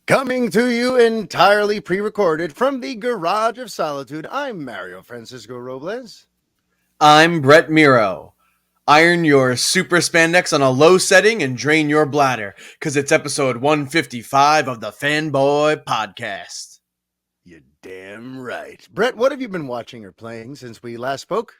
Coming to you entirely pre-recorded from the Garage of Solitude, I'm Mario Francisco Robles. I'm Brett Miro. Iron your super spandex on a low setting and drain your bladder, because it's episode 155 of the Fanboy podcast. You're damn right. Brett, what have you been watching or playing since we last spoke?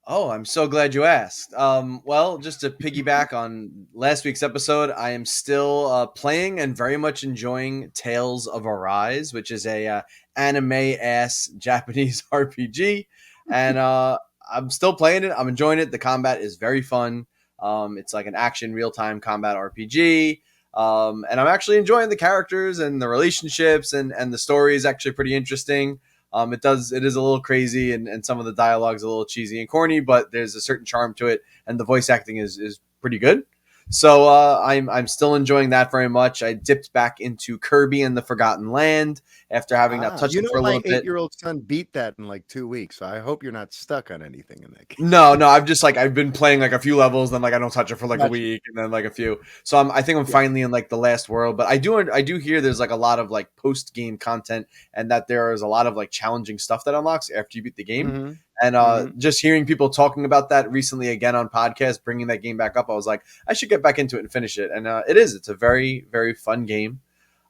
Oh, I'm so glad you asked. Well, just to piggyback on last week's episode, I am still playing and very much enjoying Tales of Arise, which is a anime-ass Japanese RPG. And I'm still playing it. I'm enjoying it. The combat is very fun. It's like an action real-time combat RPG. And I'm actually enjoying the characters and the relationships, and the story is actually pretty interesting. It is a little crazy, and some of the dialogue is a little cheesy and corny, but there's a certain charm to it, and the voice acting is pretty good. So I'm still enjoying that very much. I dipped back into Kirby and the Forgotten Land after having not touched it for a little bit. My 8-year-old son beat that in like 2 weeks, so I hope you're not stuck on anything in that game. No, I've been playing like a few levels, then like I don't touch it for like a week, and then like a few. So I think I'm finally in like the last world, but I do hear there's like a lot of like post game content, and that there is a lot of like challenging stuff that unlocks after you beat the game. Mm-hmm. And just hearing people talking about that recently again on podcasts, bringing that game back up, I was like, I should get back into it and finish it. And it's a very, very fun game.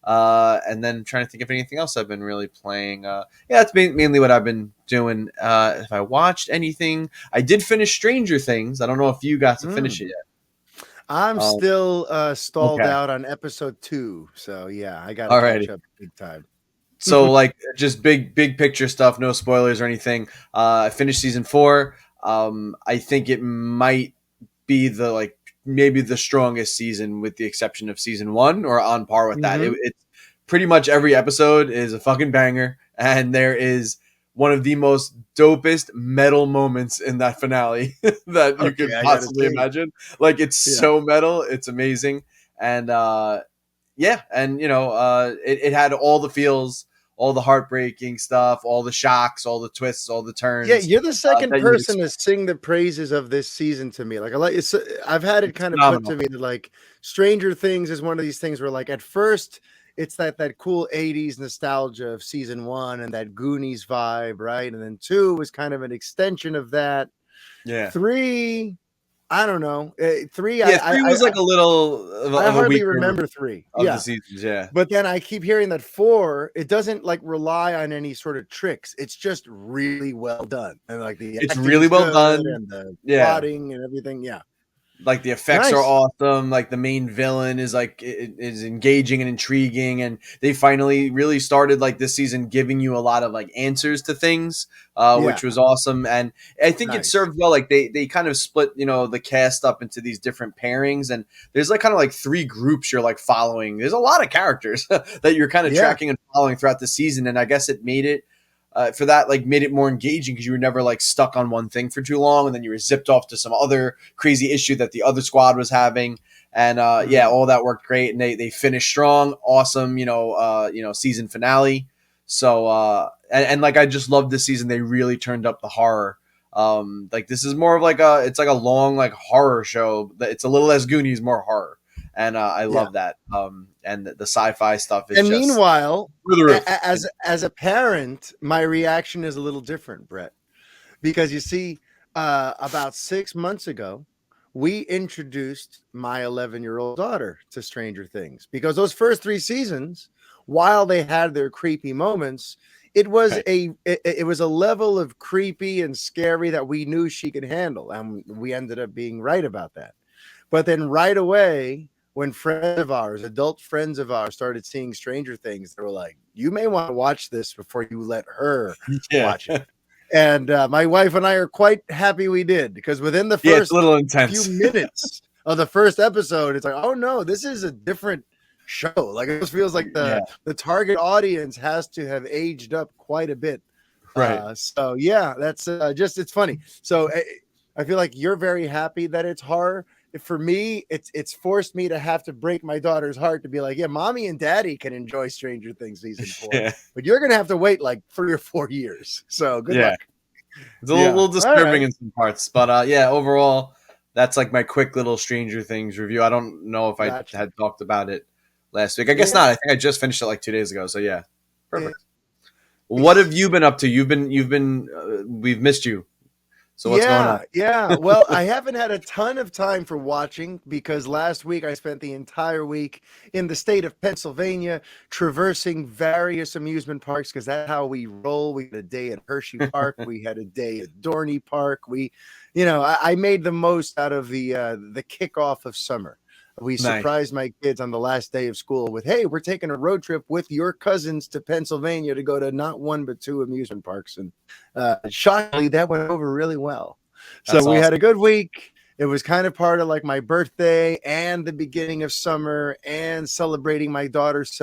And then trying to think of anything else I've been really playing. It's mainly what I've been doing. If I watched anything, I did finish Stranger Things. I don't know if you got to finish it yet. I'm still stalled out on episode 2. So yeah, I got to catch up big time. So like just big picture stuff, no spoilers or anything. I finished season 4. I think it might be maybe the strongest season, with the exception of season 1, or on par with that. It's pretty much every episode is a fucking banger, and there is one of the most dopest metal moments in that finale that you could possibly imagine. Like it's so metal, it's amazing. And it had all the feels, all the heartbreaking stuff, all the shocks, all the twists, all the turns. Yeah, you're the second person to sing the praises of this season to me. Like I've had it kind of put to me that like Stranger Things is one of these things where like at first it's that cool 80s nostalgia of season 1 and that Goonies vibe, right? And then 2 was kind of an extension of that. Yeah. 3, I don't know. 3, 3 was like a little. I hardly remember 3 of the seasons, yeah. But then I keep hearing that 4, it doesn't like rely on any sort of tricks. It's just really well done, and like it's really well done, and the plotting and everything. Yeah, like the effects are awesome. Like the main villain is like is engaging and intriguing, and they finally really started like this season giving you a lot of like answers to things, which was awesome. And I think it served well. Like they kind of split the cast up into these different pairings, and there's like kind of like 3 groups you're like following. There's a lot of characters that you're kind of tracking and following throughout the season, and I guess it made it. Made it more engaging because you were never like stuck on one thing for too long, and then you were zipped off to some other crazy issue that the other squad was having, and all that worked great, and they finished strong, awesome, season finale. So and like I just loved this season. They really turned up the horror. Like this is more of like it's like a long like horror show. It's a little less Goonies, more horror. And I love that. And the sci-fi stuff is. And meanwhile, as a parent, my reaction is a little different, Brett, because you see, about 6 months ago, we introduced my 11-year-old daughter to Stranger Things, because those first 3 seasons, while they had their creepy moments, it was it was a level of creepy and scary that we knew she could handle, and we ended up being right about that. But then right away, when adult friends of ours started seeing Stranger Things, they were like, you may want to watch this before you let her watch it. And my wife and I are quite happy we did, because within the first few minutes of the first episode, it's like, oh no, this is a different show. Like it just feels like the target audience has to have aged up quite a bit. Right. So yeah, that's it's funny. So I feel like you're very happy that it's horror. For me, it's forced me to have to break my daughter's heart to be like, yeah, mommy and daddy can enjoy Stranger Things season 4, but you're gonna have to wait like 3 or 4 years. So good luck. It's a little disturbing in some parts, but overall, that's like my quick little Stranger Things review. I don't know if I had talked about it last week. I guess not. I think I just finished it like 2 days ago. So yeah, perfect. What have you been up to? We've missed you. So what's going on? Yeah. Well, I haven't had a ton of time for watching because last week I spent the entire week in the state of Pennsylvania traversing various amusement parks because that's how we roll. We had a day at Hershey Park. We had a day at Dorney Park. I made the most out of the kickoff of summer. We surprised my kids on the last day of school with, hey, we're taking a road trip with your cousins to Pennsylvania to go to not one, but two amusement parks. And shockingly, that went over really well. So we had a good week. It was kind of part of like my birthday and the beginning of summer and celebrating my daughter's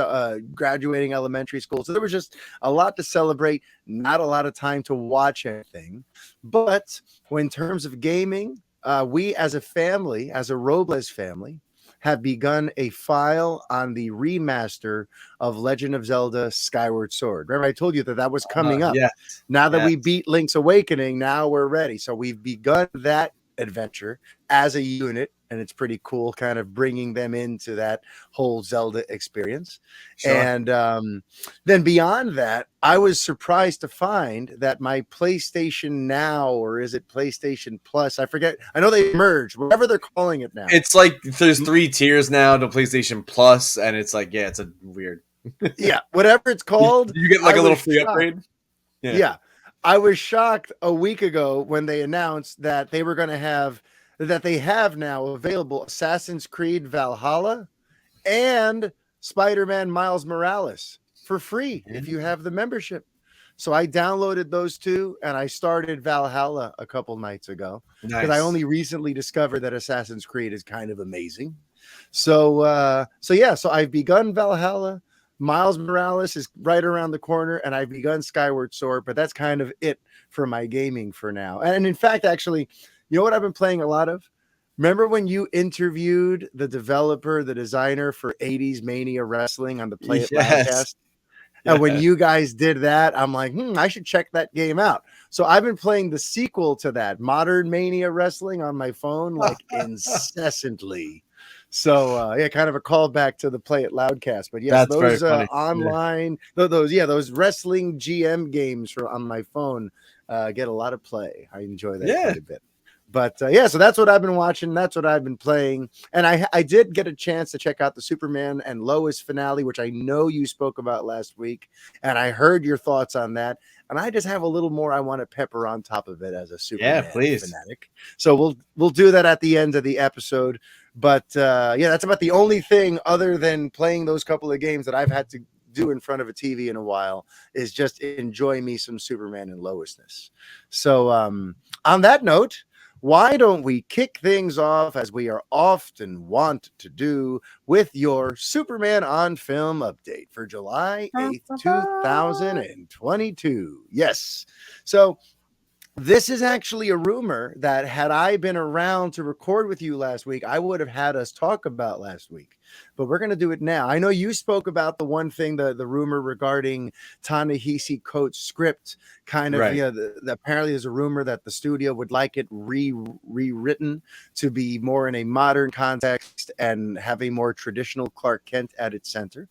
graduating elementary school. So there was just a lot to celebrate, not a lot of time to watch anything. But in terms of gaming, we as a family, as a Robles family, have begun a file on the remaster of Legend of Zelda Skyward Sword. Remember, I told you that was coming up. Now that we beat Link's Awakening, now we're ready. So we've begun that adventure as a unit, and it's pretty cool kind of bringing them into that whole Zelda experience. And then beyond that, I was surprised to find that my PlayStation Now, or is it PlayStation Plus? I forget. I know they merged, whatever they're calling it now. It's like there's 3 tiers now to PlayStation Plus, and it's like, it's a weird. Whatever it's called. You get like a little free upgrade. Yeah. I was shocked a week ago when they announced that they were going to have, that they have now available Assassin's Creed Valhalla and Spider-Man Miles Morales for free if you have the membership. So I downloaded those two and I started Valhalla a couple nights ago because I only recently discovered that Assassin's Creed is kind of amazing. So I've begun Valhalla. Miles Morales is right around the corner, and I've begun Skyward Sword, but that's kind of it for my gaming for now. And in fact, actually, you know what I've been playing a lot of? Remember when you interviewed the developer, the designer for 80s Mania Wrestling on the Play It Loudcast? And when you guys did that, I'm like, I should check that game out. So I've been playing the sequel to that, Modern Mania Wrestling, on my phone, like incessantly. So kind of a callback to the Play It Loudcast. But yes, those online, those wrestling GM games on my phone get a lot of play. I enjoy that quite a bit. But so that's what I've been watching. That's what I've been playing. And I did get a chance to check out the Superman and Lois finale, which I know you spoke about last week. And I heard your thoughts on that. And I just have a little more I want to pepper on top of it as a Superman fanatic. So we'll do that at the end of the episode. But that's about the only thing other than playing those couple of games that I've had to do in front of a TV in a while is just enjoy me some Superman and Loisness. So on that note, why don't we kick things off, as we are often wont to do, with your Superman on Film update for July 8th, 2022. Yes. So this is actually a rumor that had I been around to record with you last week, I would have had us talk about last week. But we're going to do it now. I know you spoke about the one thing, the rumor regarding Ta-Nehisi Coates' script. Kind of, apparently there's a rumor that the studio would like it rewritten to be more in a modern context and have a more traditional Clark Kent at its center.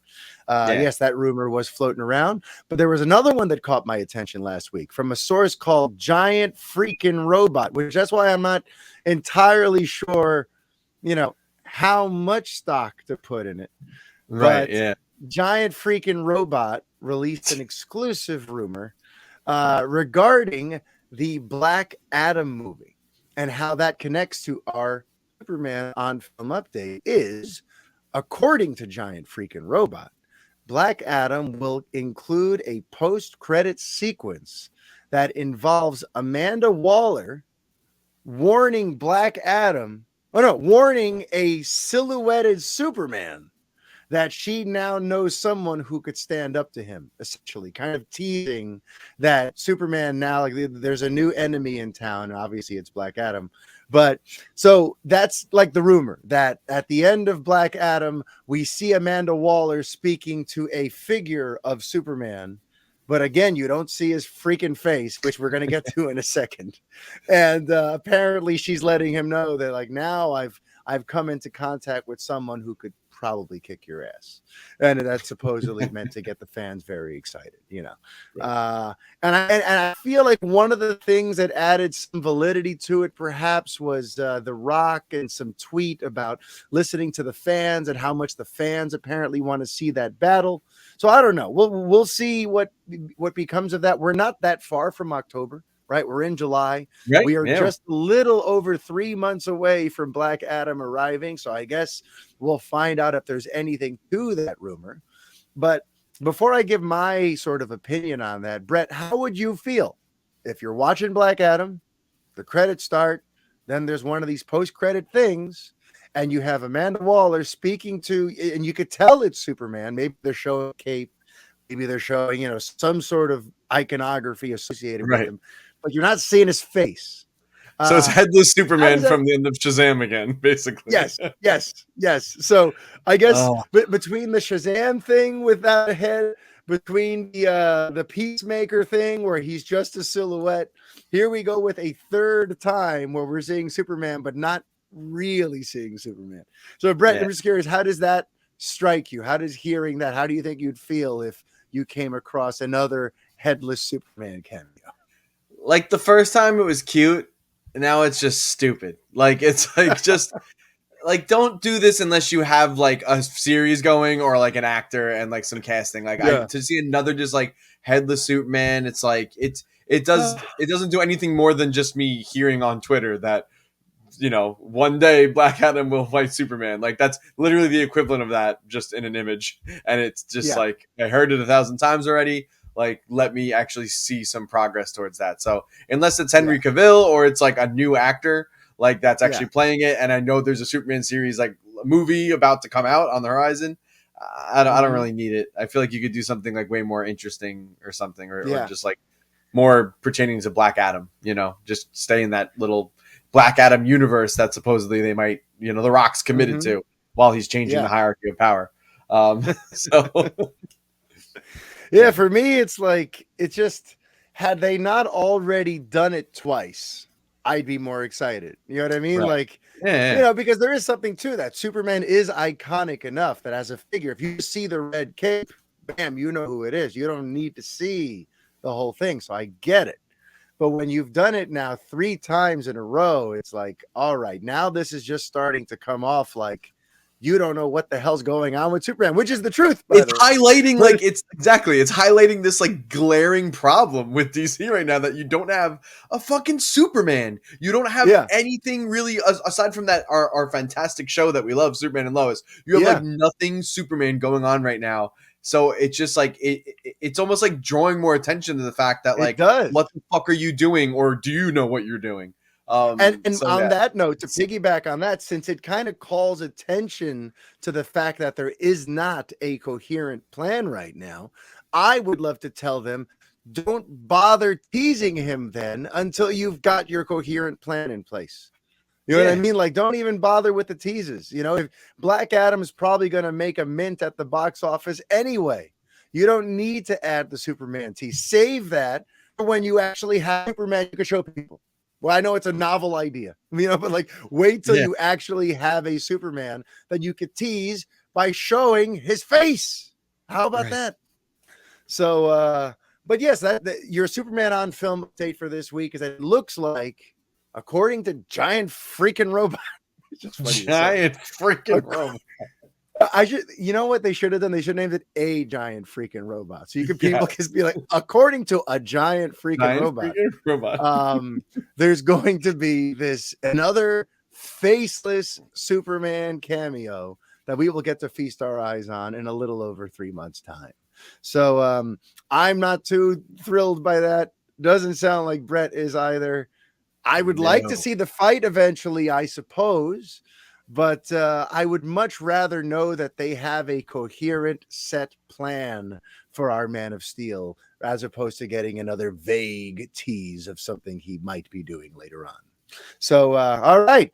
Yes, that rumor was floating around. But there was another one that caught my attention last week from a source called Giant Freaking Robot, which that's why I'm not entirely sure, how much stock to put in it. Giant Freaking Robot released an exclusive rumor regarding the Black Adam movie and how that connects to our Superman on Film update is, according to Giant Freaking Robot, Black Adam will include a post-credit sequence that involves Amanda Waller warning warning a silhouetted Superman that she now knows someone who could stand up to him, essentially kind of teasing that Superman now, like, there's a new enemy in town. Obviously it's Black Adam. But so that's like the rumor that at the end of Black Adam, we see Amanda Waller speaking to a figure of Superman. But again, you don't see his freaking face, which we're going to get to in a second. And apparently she's letting him know that, like, now I've come into contact with someone who could probably kick your ass. And that's supposedly meant to get the fans very excited, you know. Right. And I feel like one of the things that added some validity to it perhaps was The Rock and some tweet about listening to the fans and how much the fans apparently want to see that battle. So I don't know. We'll see what becomes of that. We're not that far from October, right? We're in July. Right. We are Yeah. just a little over 3 months away from Black Adam arriving. So I guess we'll find out if there's anything to that rumor. But before I give my sort of opinion on that, Brett, how would you feel if you're watching Black Adam, the credits start, then there's one of these post-credit things, and you have Amanda Waller speaking to, and you could tell it's Superman. Maybe they're showing cape, maybe they're showing, you know, some sort of iconography associated with him, but you're not seeing his face. So it's Headless Superman from the end of Shazam again, basically. Yes. So I guess between the Shazam thing without a head, between the Peacemaker thing where he's just a silhouette, here we go with a third time where we're seeing Superman, but not really seeing Superman. So Brett, I'm just curious, how does that strike you? How does hearing that, how do you think you'd feel if you came across another Headless Superman cameo? Like the first time it was cute. Now it's just stupid. Like it's like just like don't do this unless you have like a series going or like an actor and like some casting. Like to see another just like Headless Superman, it's like it doesn't do anything more than just me hearing on Twitter that, you know, one day Black Adam will fight Superman. Like that's literally the equivalent of that, just in an image. And it's just like I heard it 1,000 times already. Like, let me actually see some progress towards that. So unless it's Henry Cavill or it's like a new actor, like that's actually playing it, and I know there's a Superman series, like a movie about to come out on the horizon, I don't really need it. I feel like you could do something like way more interesting or something, or just like more pertaining to Black Adam, you know, just stay in that little Black Adam universe that supposedly they might, you know, The Rock's committed to while he's changing the hierarchy of power. Yeah, for me, it's like, it's just, had they not already done it twice, I'd be more excited. You know what I mean? Like, you know, because there is something to that. Superman is iconic enough that as a figure, if you see the red cape, bam, you know who it is. You don't need to see the whole thing. So I get it. But when you've done it now 3 times in a row, it's like, all right, now this is just starting to come off like, you don't know what the hell's going on with Superman, which is the truth. It's highlighting it's highlighting this like glaring problem with DC right now, that you don't have a fucking Superman. You don't have anything really aside from that our fantastic show that we love, Superman and Lois. You have like nothing Superman going on right now. So it's just like it's almost like drawing more attention to the fact that like, what the fuck are you doing, or do you know what you're doing? And on that note, to piggyback on that, since it kind of calls attention to the fact that there is not a coherent plan right now, I would love to tell them, don't bother teasing him then until you've got your coherent plan in place. You know what I mean? Like, don't even bother with the teases. You know, if Black Adam is probably going to make a mint at the box office anyway, you don't need to add the Superman tease. Save that for when you actually have Superman you can show people. Well, I know it's a novel idea, you know, but like, wait till you actually have a Superman that you could tease by showing his face. How about that? So, but yes, that your Superman on film update for this week is that it looks like, according to Giant Freaking Robot, it's just funny Giant Freaking Robot. You know what they should have done? They should have named it A Giant Freaking Robot. So people can be like, according to a giant freaking robot, there's going to be another faceless Superman cameo that we will get to feast our eyes on in a little over 3 months' time. So I'm not too thrilled by that. Doesn't sound like Brett is either. I would like to see the fight eventually, I suppose. But I would much rather know that they have a coherent set plan for our Man of Steel, as opposed to getting another vague tease of something he might be doing later on. So, all right.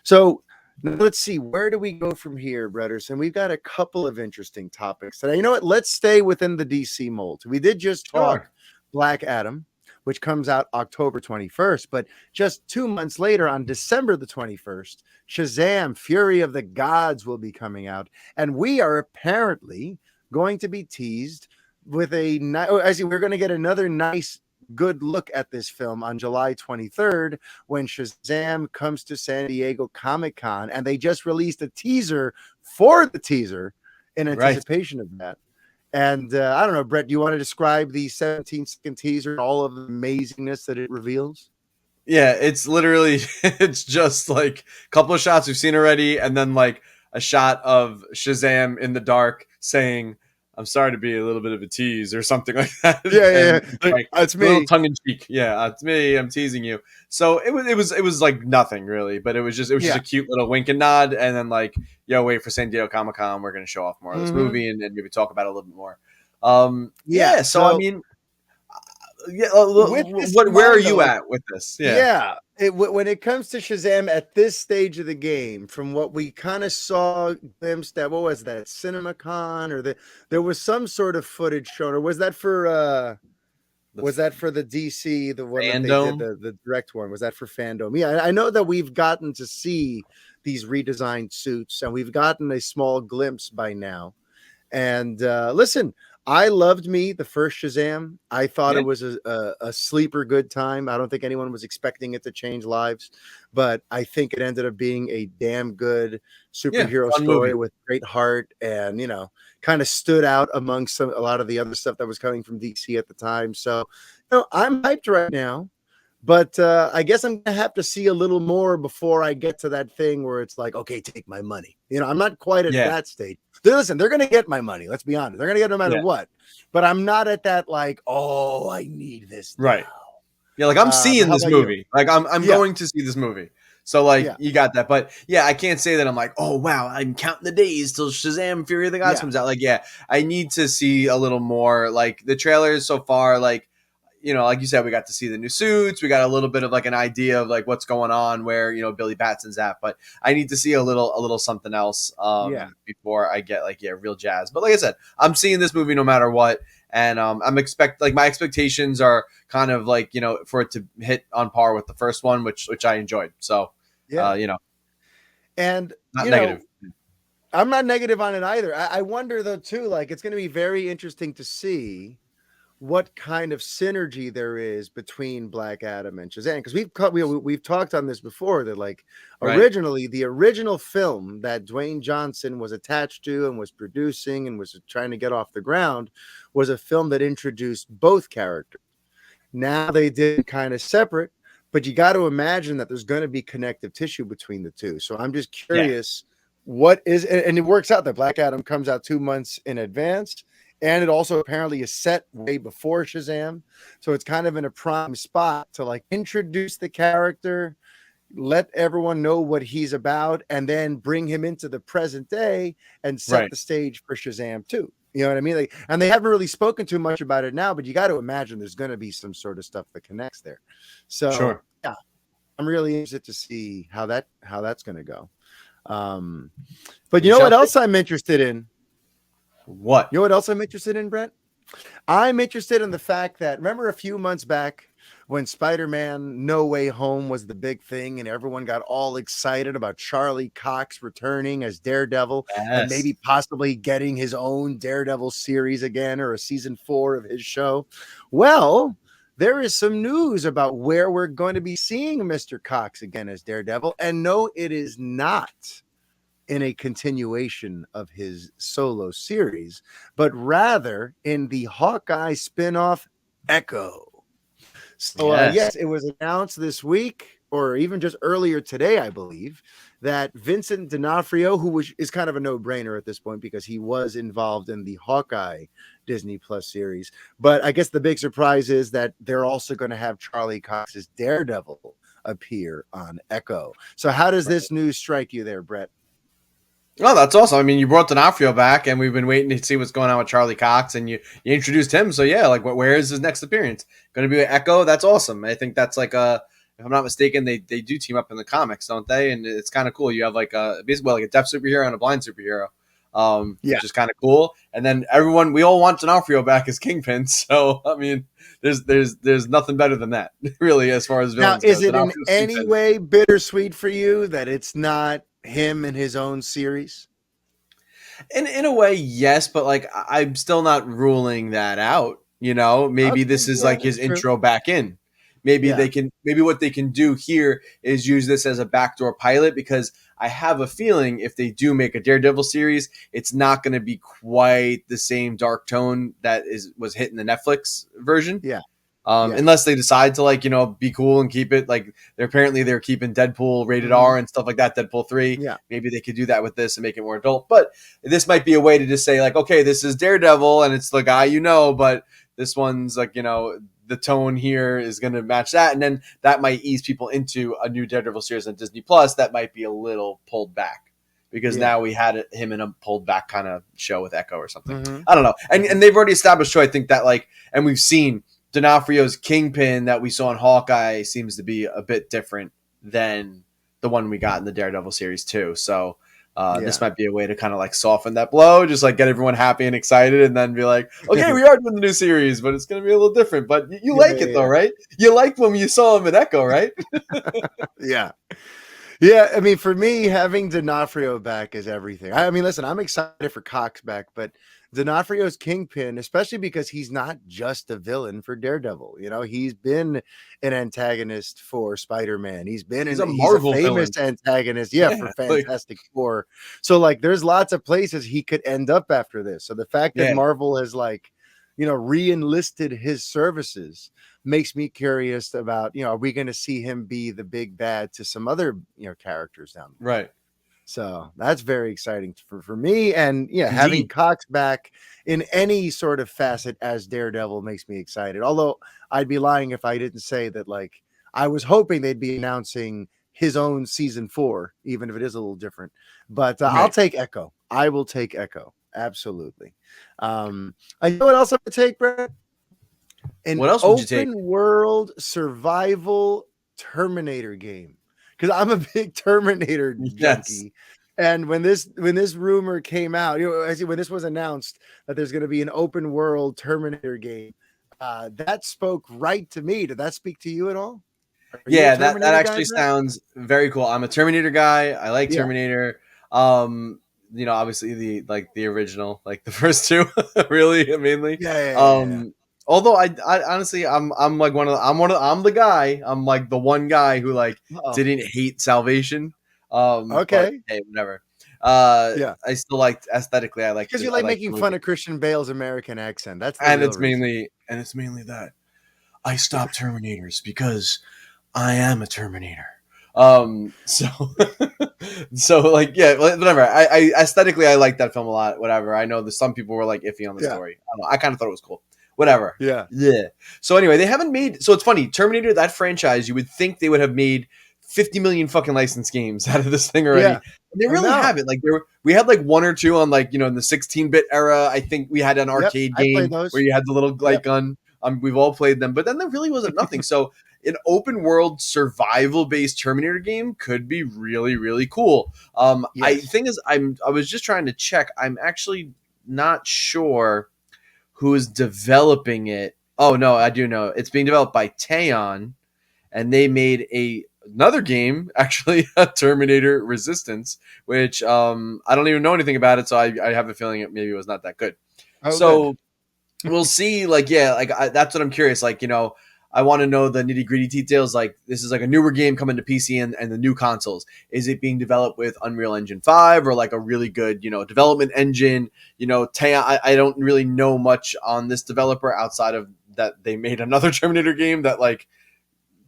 So let's see. Where do we go from here, Bretterson? We've got a couple of interesting topics today. You know what? Let's stay within the DC mold. We did just talk Black Adam. which comes out October 21st. But just 2 months later, on December the 21st, Shazam! Fury of the Gods will be coming out. And we are apparently going to be teased with we're going to get another nice good look at this film on July 23rd when Shazam comes to San Diego Comic-Con, and they just released a teaser for the teaser in anticipation of that. And I don't know, Brett, do you want to describe the 17-second teaser, all of the amazingness that it reveals? Yeah, it's literally, it's just like a couple of shots we've seen already, and then like a shot of Shazam in the dark saying, "I'm sorry to be a little bit of a tease," or something like that. Yeah. Like, it's me. A little tongue in cheek. Yeah, it's me. I'm teasing you. So it was like nothing really, but it was just a cute little wink and nod, and then like, yo, wait for San Diego Comic-Con. We're gonna show off more of this movie, and then maybe talk about it a little bit more. So I mean. Where are you at with this? When it comes to Shazam at this stage of the game, from what we kind of saw glimpsed at, what was that, CinemaCon, or there was some sort of footage shown, or was that for the DC, the one Fandom? that they did, the direct one? Was that for Fandom? Yeah, I know that we've gotten to see these redesigned suits, and we've gotten a small glimpse by now. And listen, I loved the first Shazam. I thought it was a sleeper good time. I don't think anyone was expecting it to change lives, but I think it ended up being a damn good superhero story with great heart, and kind of stood out amongst a lot of the other stuff that was coming from DC at the time. So, I'm hyped right now. But I guess I'm going to have to see a little more before I get to that thing where it's like, okay, take my money. I'm not quite at that stage. Listen, they're going to get my money. Let's be honest. They're going to get it no matter what. But I'm not at that like, oh, I need this now. Right. Yeah, like I'm seeing this movie. You? Like I'm going to see this movie. So like you got that. But I can't say that I'm like, oh wow, I'm counting the days till Shazam! Fury of the Gods comes out. Like, I need to see a little more. Like the trailers so far, like, like you said, we got to see the new suits. We got a little bit of like an idea of like what's going on, where Billy Batson's at. But I need to see a little something else before I get like real jazz. But like I said, I'm seeing this movie no matter what, and my expectations are kind of like for it to hit on par with the first one, which I enjoyed. So and not negative. I'm not negative on it either. I wonder though too, like it's going to be very interesting to see what kind of synergy there is between Black Adam and Shazam, because we've talked on this before that like originally the original film that Dwayne Johnson was attached to and was producing and was trying to get off the ground was a film that introduced both characters. Now they did kind of separate, but you got to imagine that there's going to be connective tissue between the two. So I'm just curious what is, and it works out that Black Adam comes out 2 months in advance. And it also apparently is set way before Shazam. So it's kind of in a prime spot to like introduce the character, let everyone know what he's about, and then bring him into the present day and set the stage for Shazam too. You know what I mean? Like, and they haven't really spoken too much about it now, but you got to imagine there's going to be some sort of stuff that connects there. So I'm really interested to see how that's going to go. But you know what else I'm interested in? What? You know what else I'm interested in, Brett? I'm interested in the fact that, remember a few months back when Spider-Man No Way Home was the big thing and everyone got all excited about Charlie Cox returning as Daredevil and maybe possibly getting his own Daredevil series again, or a season 4 of his show? Well, there is some news about where we're going to be seeing Mr. Cox again as Daredevil. And no, it is not in a continuation of his solo series, but rather in the Hawkeye spinoff Echo. So yes, it was announced this week, or even just earlier today, I believe, that Vincent D'Onofrio, who is kind of a no-brainer at this point because he was involved in the Hawkeye Disney Plus series. But I guess the big surprise is that they're also going to have Charlie Cox's Daredevil appear on Echo. So how does this news strike you there, Brett? Oh, that's awesome. I mean, you brought D'Onofrio back, and we've been waiting to see what's going on with Charlie Cox, and you introduced him. So, like, where is his next appearance? Going to be with Echo? That's awesome. I think that's like if I'm not mistaken, they do team up in the comics, don't they? And it's kind of cool. You have like basically like a deaf superhero and a blind superhero. Yeah. which is kind of cool. And then we all want D'Onofrio back as Kingpin. So I mean, there's nothing better than that, really, as far as Now, villains go. is it in D'Onofrio's any Kingpin. way bittersweet for you that it's not him in his own series? In a way, yes, but like I'm still not ruling that out. Maybe Okay, this is yeah, like his that's true. intro back in. Yeah. Maybe what they can do here is use this as a backdoor pilot, because I have a feeling if they do make a Daredevil series, it's not going to be quite the same dark tone that was hit in the Netflix version. Yeah. Yeah. Unless they decide to be cool and keep it like they're keeping Deadpool rated Mhm. R and stuff like that. Deadpool 3. Yeah. Maybe they could do that with this and make it more adult. But this might be a way to just say like, okay, this is Daredevil and it's the guy but this one's the tone here is going to match that, and then that might ease people into a new Daredevil series on Disney Plus that might be a little pulled back. Because Yeah. now we had him in a pulled back kind of show with Echo or something. Mhm. I don't know. And they've already established too, I think that and we've seen D'Onofrio's Kingpin that we saw in Hawkeye seems to be a bit different than the one we got in the Daredevil series too. So this might be a way to kind of soften that blow, just get everyone happy and excited, and then be like, okay, we are doing the new series, but it's going to be a little different. But you like it though, right? You liked when you saw him in Echo, right? Yeah. Yeah, I mean, for me, having D'Onofrio back is everything. I mean, listen, I'm excited for Cox back, but D'Onofrio's Kingpin, especially because he's not just a villain for Daredevil. He's been an antagonist for Spider-Man. He's a a Marvel famous villain. antagonist, for Yeah, Fantastic Four. So, there's lots of places he could end up after this. So the fact that Marvel has re-enlisted his services makes me curious about, are we going to see him be the big bad to some other, characters down there? right. So that's very exciting for me. And having Indeed. Cox back in any sort of facet as Daredevil makes me excited. Although I'd be lying if I didn't say that, I was hoping they'd be announcing his own season 4, even if it is a little different. But I'll take Echo. I will take Echo. Absolutely. I know what else I would take, Brett. An What else would you take? open world survival Terminator game, because I'm a big Terminator junkie. And when this rumor came out, when this was announced that there's going to be an open world Terminator game, that spoke right to me. Did that speak to you at all? That actually sounds very cool. I'm a Terminator guy. I like Terminator. Obviously the original, the first two, really mainly. Although I honestly I'm the guy. I'm the one guy who didn't hate Salvation. Okay. But, hey, whatever. I still aesthetically. I like because you like making fun of Christian Bale's American accent. That's the and real it's reason. mainly that I stopped Terminators because I am a Terminator. So whatever. I aesthetically I like that film a lot. Whatever. I know that some people were iffy on the story. I don't know. I kind of thought it was cool. Whatever. Yeah. So anyway, they haven't made. So it's funny. Terminator, that franchise, you would think they would have made 50 million fucking licensed games out of this thing already. Yeah. And they really haven't. We had one or two on in the 16-bit era. I think we had an arcade game where you had the little gun. We've all played them, but then there really wasn't nothing. So an open world survival based Terminator game could be really, really cool. I was just trying to check. I'm actually not sure who is developing it. Oh no, I do know. It's being developed by Teon, and they made another game, actually, Terminator Resistance, which I don't even know anything about it, so I have a feeling maybe it was not that good. So we'll see. That's what I'm curious. I want to know the nitty gritty details. This is a newer game coming to PC and the new consoles. Is it being developed with Unreal Engine 5 or a really good, development engine? I don't really know much on this developer outside of that they made another Terminator game that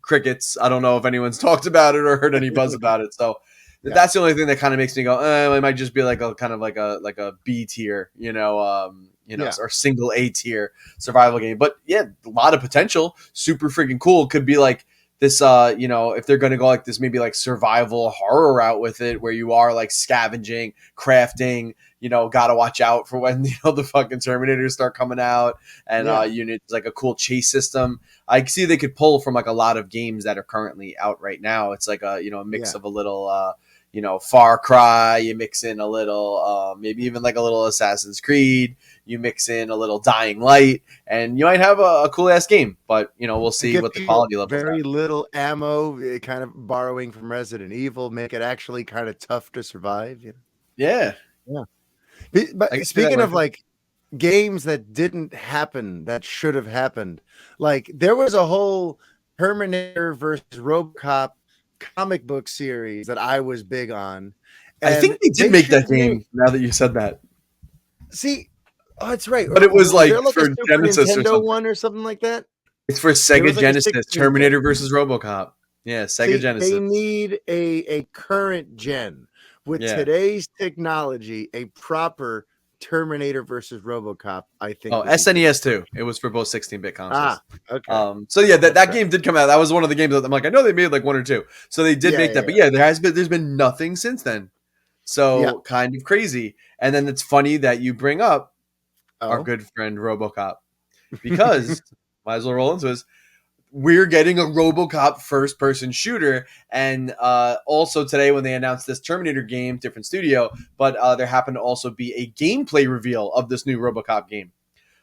crickets. I don't know if anyone's talked about it or heard any buzz about it. So that's the only thing that kind of makes me go, it might just be a kind of a B tier, or single A tier survival game. But a lot of potential, super freaking cool. Could be this, if they're going to go this maybe survival horror route with it, where you are scavenging, crafting, got to watch out for when, the fucking Terminators start coming out, and units, a cool chase system. I see they could pull from a lot of games that are currently out right now. It's a mix of a little, Far Cry, you mix in a little, maybe even like a little Assassin's Creed, you mix in a little Dying Light, and you might have a cool ass game. But we'll see what the quality level is. Very little ammo, kind of borrowing from Resident Evil, make it actually kind of tough to survive. Yeah. But speaking of like games that didn't happen, that should have happened, like there was a whole Terminator versus RoboCop comic book series that I was big on. I think they did make that game. Now that you said that, see, that's right. But it was like for Genesis Nintendo or something. One or something like that. It's for Sega Genesis. Terminator versus RoboCop. Yeah, Sega Genesis. They need a current gen with today's technology, a proper Terminator versus RoboCop. I think. Oh, SNES too. It was for both 16-bit consoles. Okay. So yeah, that game did come out. That was one of the games that I'm like, I know they made like one or two. So they did make that, but there's been nothing since then. So kind of crazy. And then it's funny that you bring up our good friend RoboCop, because might as well roll into this. We're getting a RoboCop first-person shooter, and also today when they announced this Terminator game, different studio, but there happened to also be a gameplay reveal of this new RoboCop game.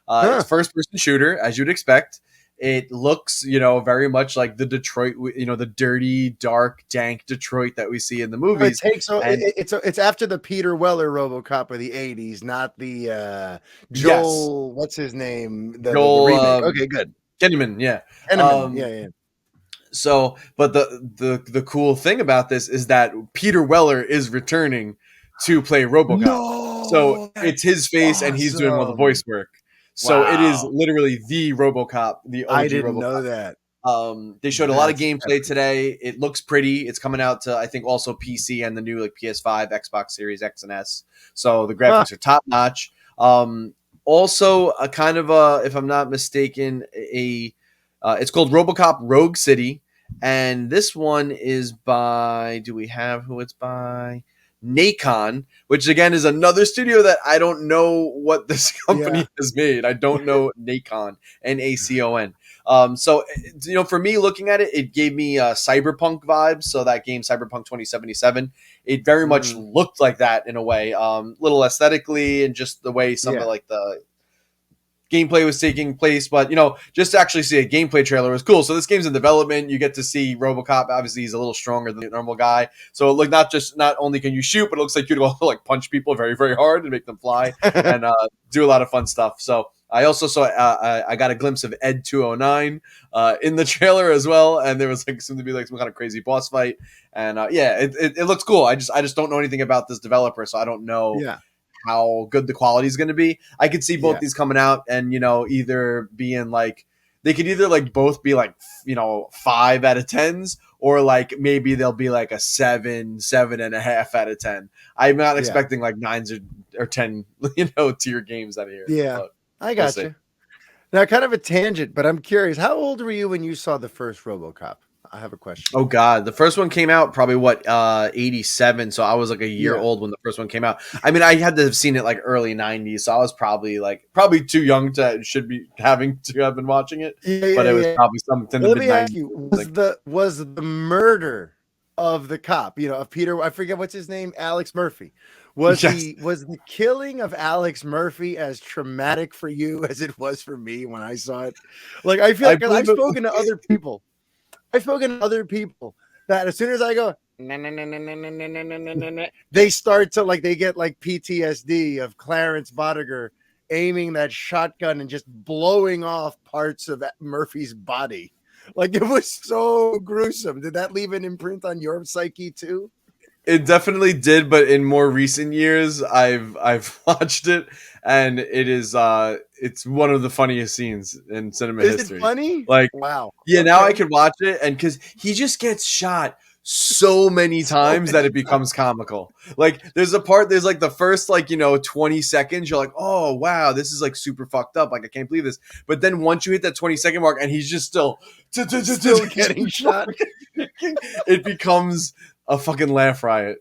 It's first-person shooter, as you'd expect. It looks, very much like the Detroit, the dirty, dark, dank Detroit that we see in the movies. It's after the Peter Weller RoboCop of the '80s, not the Joel. Yes. What's his name? The remake. Okay, good. Kinnaman, yeah. Yeah. So, but the cool thing about this is that Peter Weller is returning to play RoboCop. No, so it's his face, and he's doing all the voice work. So it is literally the RoboCop, the OG I didn't RoboCop. know that. They showed a lot of gameplay today. It looks pretty. It's coming out to, I think, also PC and the new like PS5, Xbox Series X and S. So the graphics are top notch. Also, a kind of if I'm not mistaken, it's called RoboCop Rogue City, and this one is by. Do we have who it's by? Nacon, which again is another studio that I don't know what this company has made. I don't know Nacon, Nacon. So for me looking at it, it gave me cyberpunk vibes. So that game, Cyberpunk 2077, it very much looked like that in a way, little aesthetically and just the way some of like the gameplay was taking place. But just to actually see a gameplay trailer was cool. So this game's in development. You get to see RoboCop. Obviously he's a little stronger than the normal guy, so it looked not only can you shoot, but it looks like you can also like punch people very, very hard and make them fly and do a lot of fun stuff. So I also saw I got a glimpse of Ed 209 in the trailer as well, and there was like seemed to be like some kind of crazy boss fight, and it looks cool. I just don't know anything about this developer, so I don't know how good the quality is going to be. I could see both these coming out and either being like, they could either like both be like 5 out of 10s, or like maybe they'll be like a 7.5 out of 10. I'm not expecting like 9s or 10 tier games out of here. But I got you. Now, kind of a tangent, but I'm curious, how old were you when you saw the first RoboCop? I have a question. Oh God, the first one came out probably 87, so I was like a year old when the first one came out. I mean, I had to have seen it like early 90s, so I was probably too young to have been watching it. But it was probably something. Let me ask you: was the murder of the cop, of Peter? I forget what's his name, Alex Murphy. Was the killing of Alex Murphy as traumatic for you as it was for me when I saw it? Like, I feel like I've spoken to other people. That as soon as I go, they start to they get like PTSD of Clarence Bodiger aiming that shotgun and just blowing off parts of Murphy's body. Like, it was so gruesome. Did that leave an imprint on your psyche too? It definitely did, but in more recent years, I've watched it, and it is it's one of the funniest scenes in cinema history. Is it funny? Like, wow. Yeah, okay. Now I can watch it, and because he just gets shot so many times that it becomes comical. Like, there's like the first 20 seconds, you're like, oh wow, this is like super fucked up. Like, I can't believe this. But then once you hit that 20-second mark, and he's just still getting shot, it becomes a fucking laugh riot.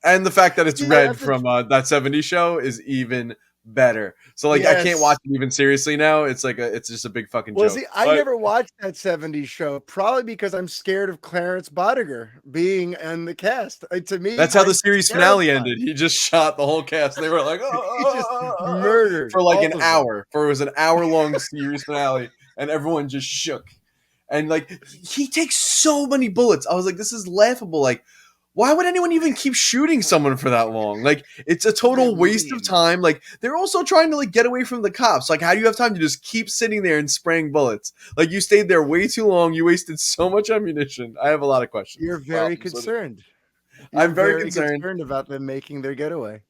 And the fact that it's Red from that 70s show is even better. So like I can't watch it even seriously now. It's like it's just a big fucking joke. See, I never watched that 70s show, probably because I'm scared of Clarence Bodiger being in the cast. To me, that's how the series finale ended. He just shot the whole cast. They were like, he just murdered for like an hour. For it was an hour-long series finale, and everyone just shook. And like he takes so many bullets. I was like, this is laughable. Like, why would anyone even keep shooting someone for that long? Like, it's a total waste of time. Like, they're also trying to like get away from the cops. Like, how do you have time to just keep sitting there and spraying bullets? Like, you stayed there way too long. You wasted so much ammunition. I have a lot of questions. You're very concerned. I'm very concerned about them making their getaway.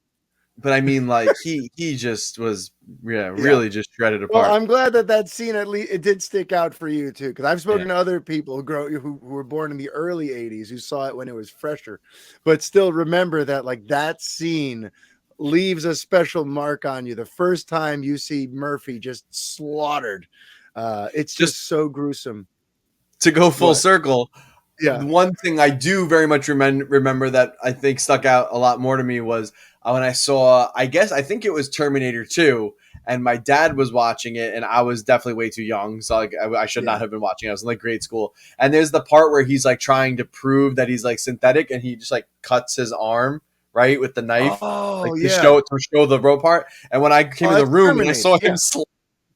But I mean, like he just was, really just shredded apart. Well, I'm glad that scene at least it did stick out for you too, because I've spoken to other people who were born in the early '80s who saw it when it was fresher, but still remember that like that scene leaves a special mark on you. The first time you see Murphy just slaughtered, it's just so gruesome. To go full circle. Yeah. One thing I do very much remember that I think stuck out a lot more to me was when I saw, I think it was Terminator 2, and my dad was watching it, and I was definitely way too young, so like I should not have been watching it. I was in like grade school, and there's the part where he's like trying to prove that he's like synthetic, and he just like cuts his arm right with the knife, to show the rope part. And when I came in the room and I saw him slap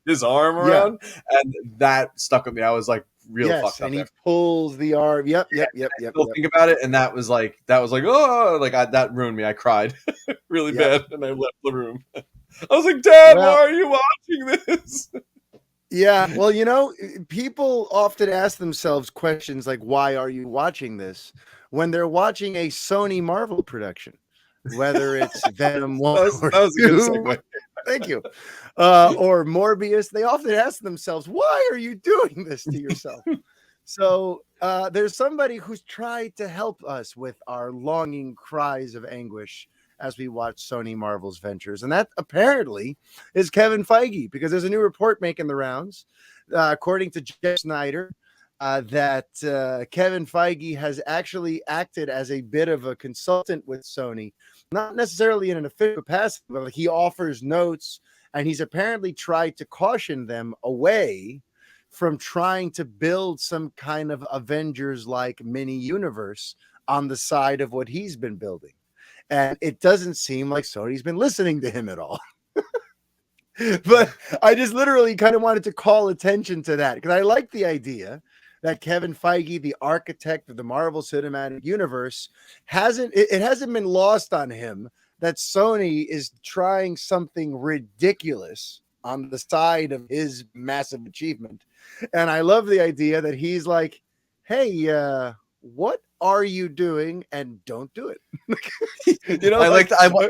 his arm around, and that stuck with me. I was like, fucked up. And he pulls the arm. Yep. Think about it, and that was like, oh, like that ruined me. I cried really bad, and I left the room. I was like, Dad, why are you watching this? Yeah, well, people often ask themselves questions like, why are you watching this? When they're watching a Sony Marvel production, whether it's Venom 1 or 2. That was a good segue. Thank you. Or Morbius, they often ask themselves, why are you doing this to yourself? So there's somebody who's tried to help us with our longing cries of anguish as we watch Sony Marvel's ventures. And that apparently is Kevin Feige, because there's a new report making the rounds, according to Jeff Snyder, that Kevin Feige has actually acted as a bit of a consultant with Sony, not necessarily in an official capacity, but he offers notes, and he's apparently tried to caution them away from trying to build some kind of Avengers-like mini universe on the side of what he's been building. And it doesn't seem like Sony's been listening to him at all. But I just literally kind of wanted to call attention to that, because I like the idea that Kevin Feige, the architect of the Marvel Cinematic Universe, hasn't been lost on him that Sony is trying something ridiculous on the side of his massive achievement. And I love the idea that he's like, hey, what are you doing? And don't do it.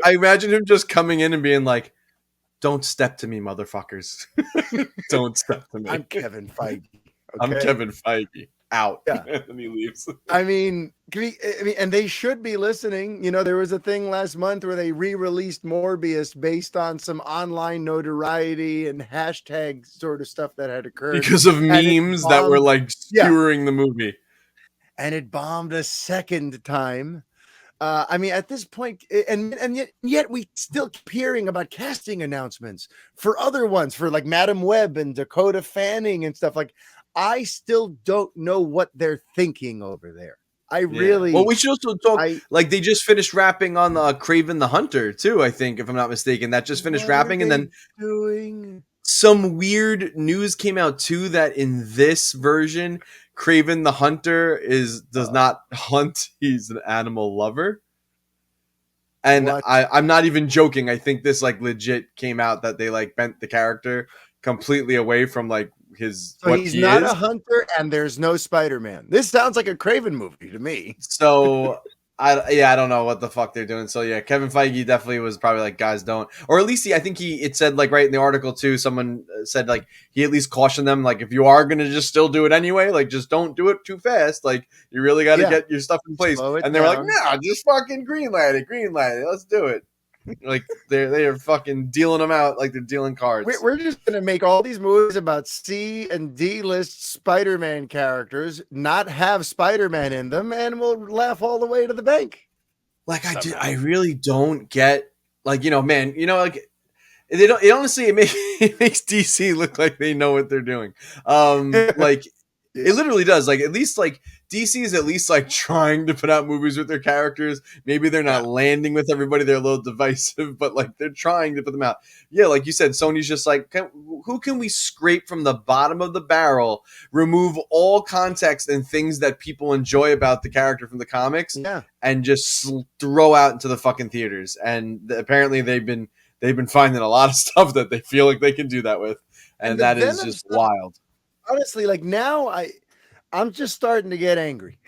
I imagine him just coming in and being like, don't step to me, motherfuckers. Don't step to me. I'm Kevin Feige. Okay? I'm Kevin Feige. Out. Yeah. And he leaves. I mean, and they should be listening. There was a thing last month where they re-released Morbius based on some online notoriety and hashtag sort of stuff that had occurred. Because of memes that were like skewering the movie. And it bombed a second time. I mean, at this point, and yet we still keep hearing about casting announcements for other ones, for like Madam Web and Dakota Fanning and stuff. Like, I still don't know what they're thinking over there. Really. Well, we should also talk. Like, they just finished wrapping on Kraven the Hunter too. I think, if I'm not mistaken, that just finished wrapping, and then some weird news came out too that in this version, Kraven the Hunter does not hunt. He's an animal lover. And I'm not even joking. I think this like legit came out that they like bent the character completely away from like his. So he's not a hunter, and there's no Spider-Man. This sounds like a Kraven movie to me. So I don't know what the fuck they're doing. So yeah, Kevin Feige definitely was probably like, guys, don't. Or at least I think it said like right in the article too. Someone said like he at least cautioned them like, if you are gonna just still do it anyway, like just don't do it too fast. Like you really got to get your stuff in place. And they were like, no, just fucking greenlight it. Let's do it. Like they are fucking dealing them out like they're dealing cards. We're just gonna make all these movies about C and D list Spider-Man characters, not have Spider-Man in them, and we'll laugh all the way to the bank. Like I really don't get like, man, like They don't. It honestly, it makes DC look like they know what they're doing. Like it literally does. Like at least like DC is at least like trying to put out movies with their characters. Maybe they're not landing with everybody. They're a little divisive, but like they're trying to put them out. Yeah, like you said, Sony's just like, who can we scrape from the bottom of the barrel, remove all context and things that people enjoy about the character from the comics, and just throw out into the fucking theaters. And apparently they've been finding a lot of stuff that they feel like they can do that with, and that is just wild. Honestly, like now I'm just starting to get angry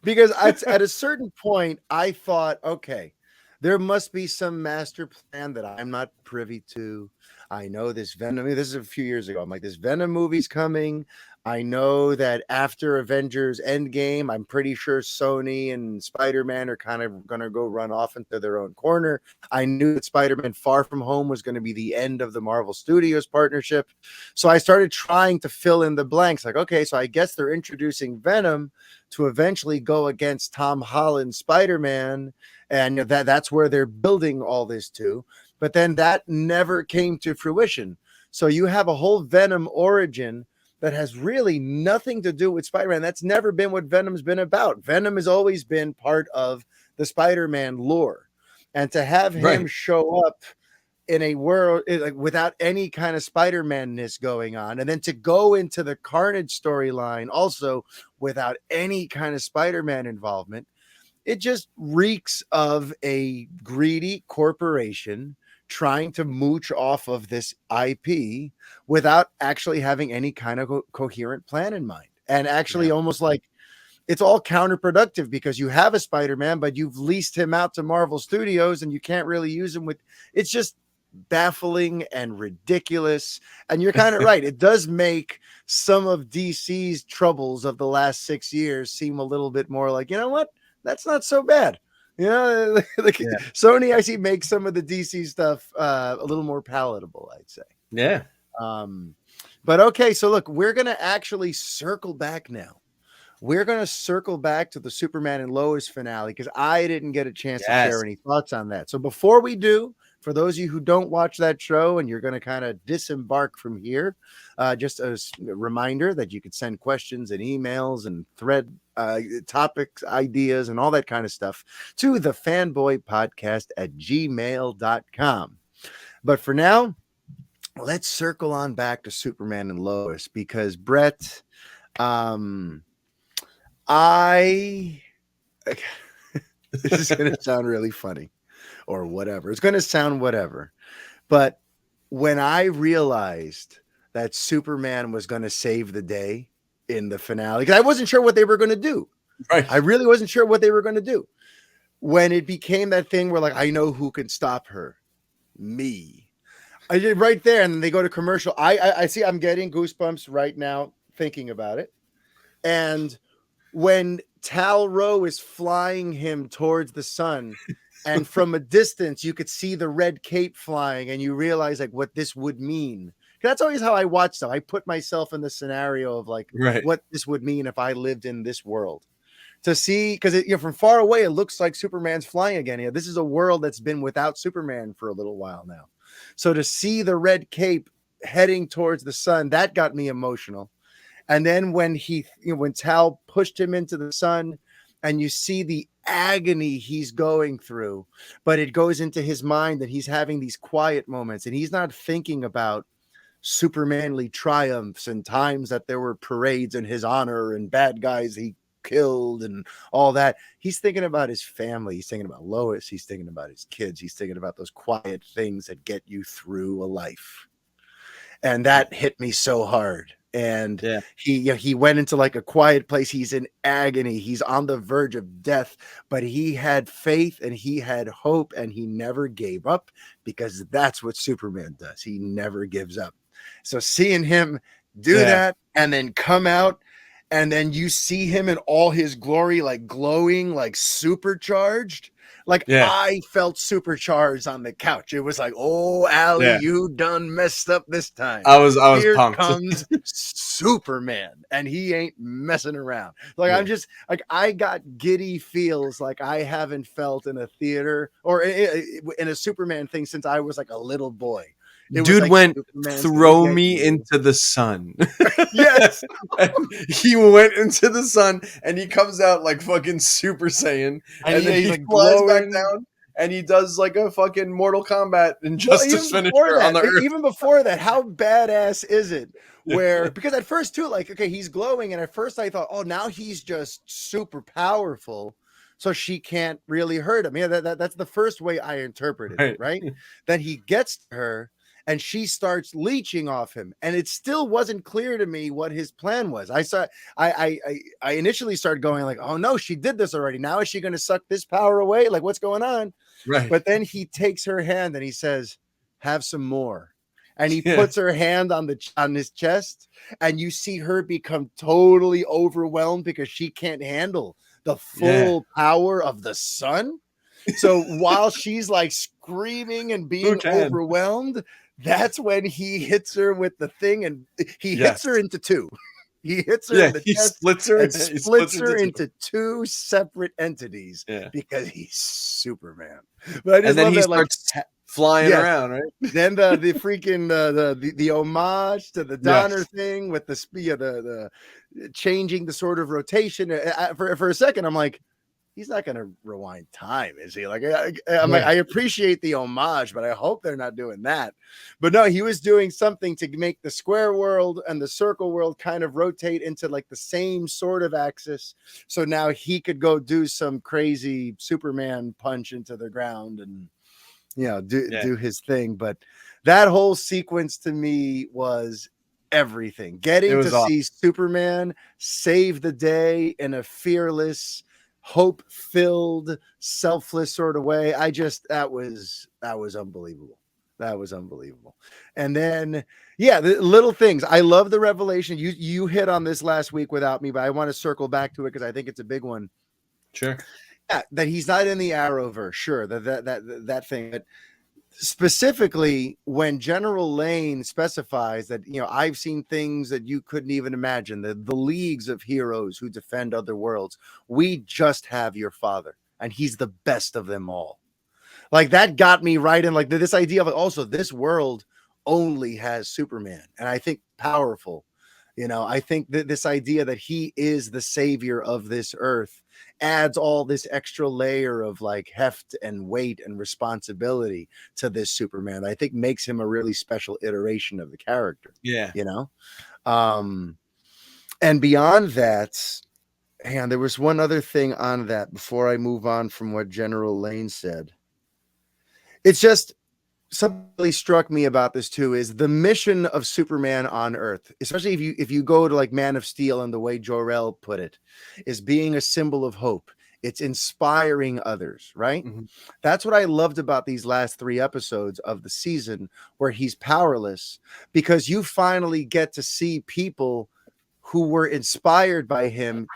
because at a certain point I thought, okay, there must be some master plan that I'm not privy to. I know this Venom. I mean, this is a few years ago. I'm like, this Venom movie's coming. I know that after Avengers Endgame, I'm pretty sure Sony and Spider-Man are kind of going to go run off into their own corner. I knew that Spider-Man Far From Home was going to be the end of the Marvel Studios partnership. So I started trying to fill in the blanks. Like, okay, so I guess they're introducing Venom to eventually go against Tom Holland's Spider-Man. And that's where they're building all this to. But then that never came to fruition. So you have a whole Venom origin that has really nothing to do with Spider-Man. That's never been what Venom's been about. Venom has always been part of the Spider-Man lore. And to have him show up in a world like without any kind of Spider-Man-ness going on, and then to go into the Carnage storyline also without any kind of Spider-Man involvement, it just reeks of a greedy corporation trying to mooch off of this IP without actually having any kind of coherent plan in mind. And actually almost like it's all counterproductive because you have a Spider-Man, but you've leased him out to Marvel Studios and you can't really use him with, it's just baffling and ridiculous. And you're kind of right. It does make some of DC's troubles of the last 6 years seem a little bit more like, you know what? That's not so bad. You know, like Sony actually makes some of the DC stuff a little more palatable, I'd say. Yeah. But okay, so look, we're going to actually circle back now. We're going to circle back to the Superman and Lois finale because I didn't get a chance to share any thoughts on that. So before we do, for those of you who don't watch that show and you're going to kind of disembark from here, just a reminder that you could send questions and emails and thread topics, ideas, and all that kind of stuff to the Fanboy Podcast at gmail.com. But for now, let's circle on back to Superman and Lois because Brett, this is going to sound really funny or whatever. It's going to sound whatever. But when I realized that Superman was going to save the day in the finale, because I wasn't sure what they were going to do. Right. I really wasn't sure what they were going to do. When it became that thing where like, I know who can stop her. Me. I did right there. And then they go to commercial. I see I'm getting goosebumps right now thinking about it. And when Tal-Ro is flying him towards the sun, and from a distance, you could see the red cape flying, and you realize like what this would mean. That's always how I watch them. I put myself in the scenario of like what this would mean if I lived in this world. To see, because from far away, it looks like Superman's flying again. You know, this is a world that's been without Superman for a little while now. So to see the red cape heading towards the sun, that got me emotional. And then when when Tal pushed him into the sun and you see the agony he's going through, but it goes into his mind that he's having these quiet moments and he's not thinking about supermanly triumphs and times that there were parades in his honor and bad guys he killed and all that. He's thinking about his family. He's thinking about Lois. He's thinking about his kids. He's thinking about those quiet things that get you through a life. And that hit me so hard. And he went into like a quiet place. He's in agony. He's on the verge of death, but he had faith and he had hope and he never gave up because that's what Superman does. He never gives up. So seeing him do that and then come out and then you see him in all his glory, like glowing, like supercharged. Like I felt supercharged on the couch. It was like, oh, Allie, you done messed up this time. I was Here pumped. Comes Superman, and he ain't messing around. Like I'm just like I got giddy feels like I haven't felt in a theater or in a Superman thing since I was like a little boy. It was Dude like went, Superman's gonna throw get me you. into the sun. Yes. And he went into the sun and he comes out like fucking Super Saiyan. And And then he's he like flies back glowing. down and he does like a fucking Mortal Kombat Well, injustice finisher on the earth. even before that, how badass is it? Yeah. Where because at first too, like okay, he's glowing, and at first I thought, oh, now he's just super powerful, so she can't really hurt him. Yeah, that's the first way I interpreted it, Right. right? Then he gets to her, and she starts leeching off him, and it still wasn't clear to me what his plan was. I initially started going like, oh no, she did this already. Now is she going to suck this power away? Like, what's going on? Right. But then he takes her hand and he says, have some more. And he Yeah. puts her hand on his chest, and you see her become totally overwhelmed because she can't handle the full power of the sun. So while she's like screaming and being overwhelmed, that's when he hits her with the thing, and he hits her into two. He hits her in the chest splits her and splits her into two separate entities because he's Superman. But I just love that, like flying around, right? Then the freaking the homage to the Donner thing with the changing the sort of rotation. For a second, I'm like, he's not going to rewind time, is he? Like, I appreciate the homage, but I hope they're not doing that. But no, he was doing something to make the square world and the circle world kind of rotate into like the same sort of axis. So now he could go do some crazy Superman punch into the ground and, you know, do his thing. But that whole sequence to me was everything. Getting to see Superman save the day in a fearless, hope-filled, selfless sort of way. That was unbelievable. That was unbelievable. And then, the little things. I love the revelation. You hit on this last week without me, but I want to circle back to it because I think it's a big one. Sure. Yeah, that he's not in the Arrowverse. Sure, that thing. But specifically, when General Lane specifies that, you know, I've seen things that you couldn't even imagine, the leagues of heroes who defend other worlds. We just have your father, and he's the best of them all. Like, that got me right in, like, this idea of also this world only has Superman, and I think powerful. You know, I think that this idea that he is the savior of this earth adds all this extra layer of like heft and weight and responsibility to this Superman. I think makes him a really special iteration of the character. Yeah. You know? And beyond that, hang on, there was one other thing on that before I move on from what General Lane said. It's just something really struck me about this too is the mission of Superman on Earth, especially if you go to like Man of Steel and the way Jor-El put it, is being a symbol of hope. It's inspiring others, right? Mm-hmm. That's what I loved about these last 3 episodes of the season where he's powerless, because you finally get to see people who were inspired by him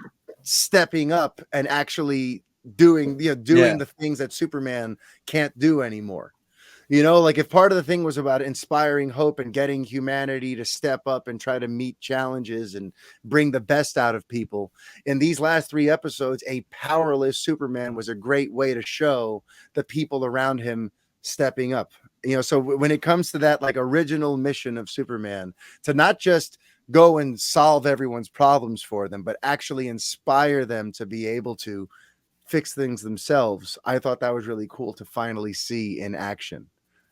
stepping up and actually doing the things that Superman can't do anymore. You know, like if part of the thing was about inspiring hope and getting humanity to step up and try to meet challenges and bring the best out of people, in these last 3 episodes, a powerless Superman was a great way to show the people around him stepping up. You know, so when it comes to that like original mission of Superman, to not just go and solve everyone's problems for them, but actually inspire them to be able to fix things themselves, I thought that was really cool to finally see in action.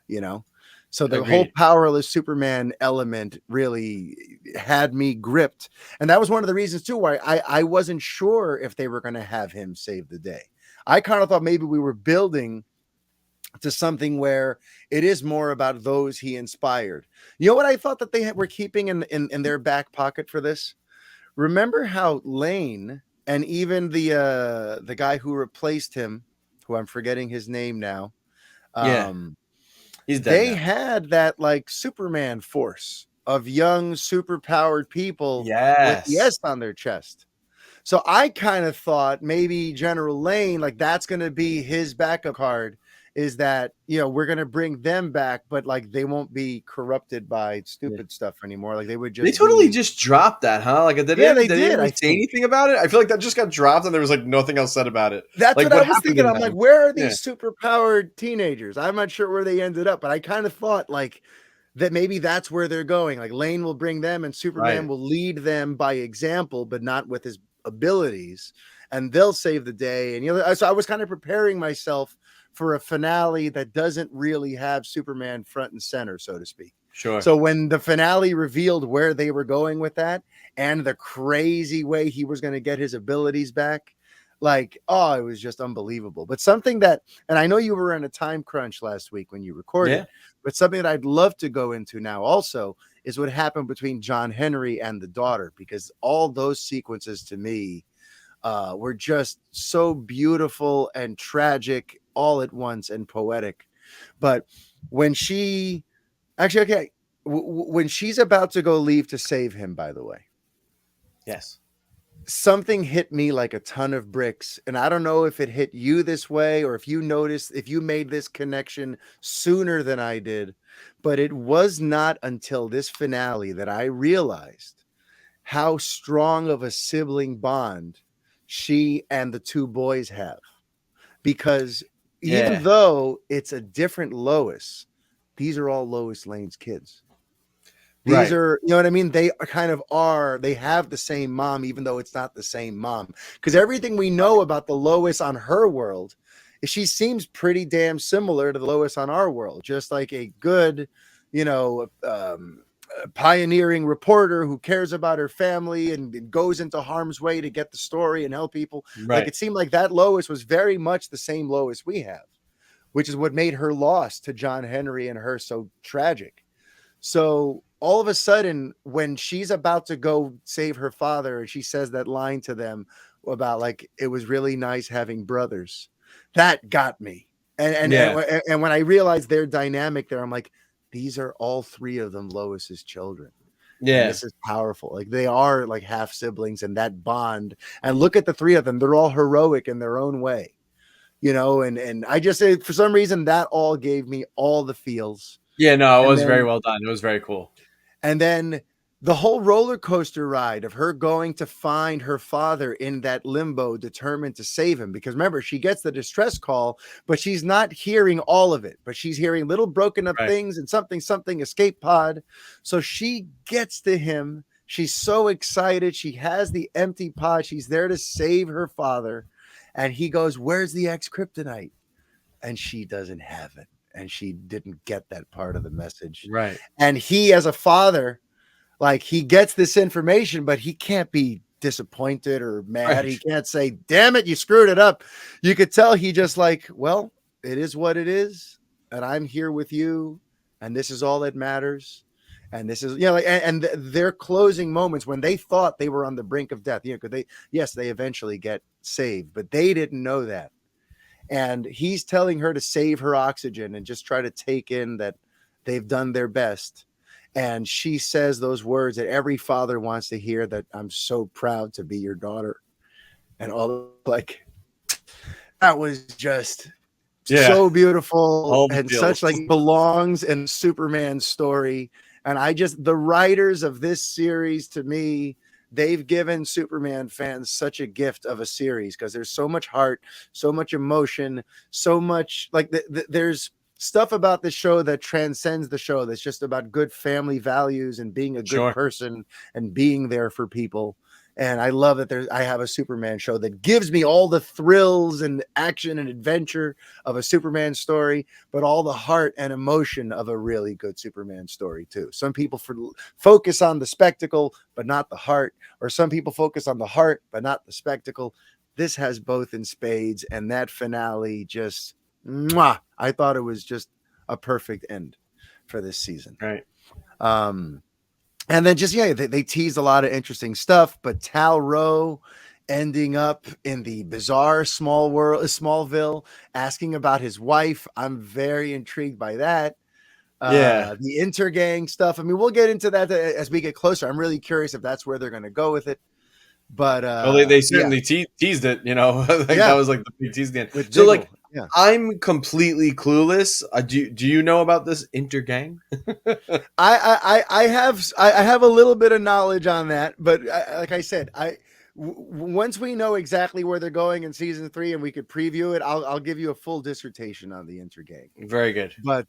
You know, so the whole powerless Superman element really had me gripped. And that was one of the reasons too, why I wasn't sure if they were going to have him save the day. I kind of thought maybe we were building to something where it is more about those he inspired. You know what I thought that they were keeping in their back pocket for this? Remember how Lane and even the guy who replaced him, who I'm forgetting his name now, he's dead they now. had that like Superman force of young, superpowered people with the S on their chest. So I kind of thought maybe General Lane, like that's going to be his backup card, is that, you know, we're going to bring them back, but like they won't be corrupted by stupid stuff anymore. Like they would just They totally just dropped that, huh? Like did they say anything about it? I feel like that just got dropped and there was like nothing else said about it. That's like, what I was thinking. I'm like, where are these superpowered teenagers? I'm not sure where they ended up, but I kind of thought like that maybe that's where they're going. Like Lane will bring them and Superman will lead them by example, but not with his abilities, and they'll save the day. And so I was kind of preparing myself for a finale that doesn't really have Superman front and center, so to speak. Sure. So when the finale revealed where they were going with that and the crazy way he was going to get his abilities back, like, oh, it was just unbelievable. But something that, and I know you were in a time crunch last week when you recorded, but something that I'd love to go into now also is what happened between John Henry and the daughter, because all those sequences to me were just so beautiful and tragic all at once and poetic. But when she actually, okay, when she's about to go leave to save him, by the way, yes, something hit me like a ton of bricks. And I don't know if it hit you this way or if you noticed, if you made this connection sooner than I did, but it was not until this finale that I realized how strong of a sibling bond she and the two boys have. Because even though it's a different Lois, these are all Lois Lane's kids. These are, you know what I mean? They kind of are, they have the same mom, even though it's not the same mom. Because everything we know about the Lois on her world, she seems pretty damn similar to the Lois on our world. Just like a good, pioneering reporter who cares about her family and goes into harm's way to get the story and help people. Like, it seemed like that Lois was very much the same Lois we have, which is what made her loss to John Henry and her so tragic. So all of a sudden, when she's about to go save her father, and she says that line to them about like, it was really nice having brothers, that got me. And when I realized their dynamic there, I'm like, these are all three of them Lois's children. Yeah. And this is powerful. Like, they are like half siblings, and that bond. And look at the three of them. They're all heroic in their own way, and I just say, for some reason, that all gave me all the feels. Yeah, no, it was very well done. It was very cool. And then the whole roller coaster ride of her going to find her father in that limbo, determined to save him. Because remember, she gets the distress call, but she's not hearing all of it, but she's hearing little broken up things and something escape pod. So she gets to him. She's so excited. She has the empty pod. She's there to save her father. And he goes, "Where's the X-Kryptonite?" And she doesn't have it. And she didn't get that part of the message. Right. And he, as a father, like, he gets this information, but he can't be disappointed or mad. Right. He can't say, "Damn it, you screwed it up." You could tell he just like, well, it is what it is. And I'm here with you. And this is all that matters. And this is, and their closing moments when they thought they were on the brink of death, because they eventually get saved, but they didn't know that. And he's telling her to save her oxygen and just try to take in that they've done their best. And she says those words that every father wants to hear, that "I'm so proud to be your daughter." And all, like, that was just so beautiful and such like belongs in Superman story. And the writers of this series, to me, they've given Superman fans such a gift of a series, because there's so much heart, so much emotion, so much like there's stuff about the show that transcends the show. That's just about good family values and being a good person and being there for people. And I love that I have a Superman show that gives me all the thrills and action and adventure of a Superman story, but all the heart and emotion of a really good Superman story too. Some people focus on the spectacle, but not the heart, or some people focus on the heart, but not the spectacle. This has both in spades, and that finale just, mwah, I thought it was just a perfect end for this season. Right. And then just, they teased a lot of interesting stuff, but Tal-Rho ending up in the bizarre Smallville, asking about his wife. I'm very intrigued by that. The Intergang stuff. I mean, we'll get into that as we get closer. I'm really curious if that's where they're going to go with it. But they certainly teased it, that was like the big tease at the end. So Diggle. I'm completely clueless. Do you know about this Intergang? I have a little bit of knowledge on that, but like I said, once we know exactly where they're going in season 3 and we could preview it, I'll give you a full dissertation on the Intergang. Very good. But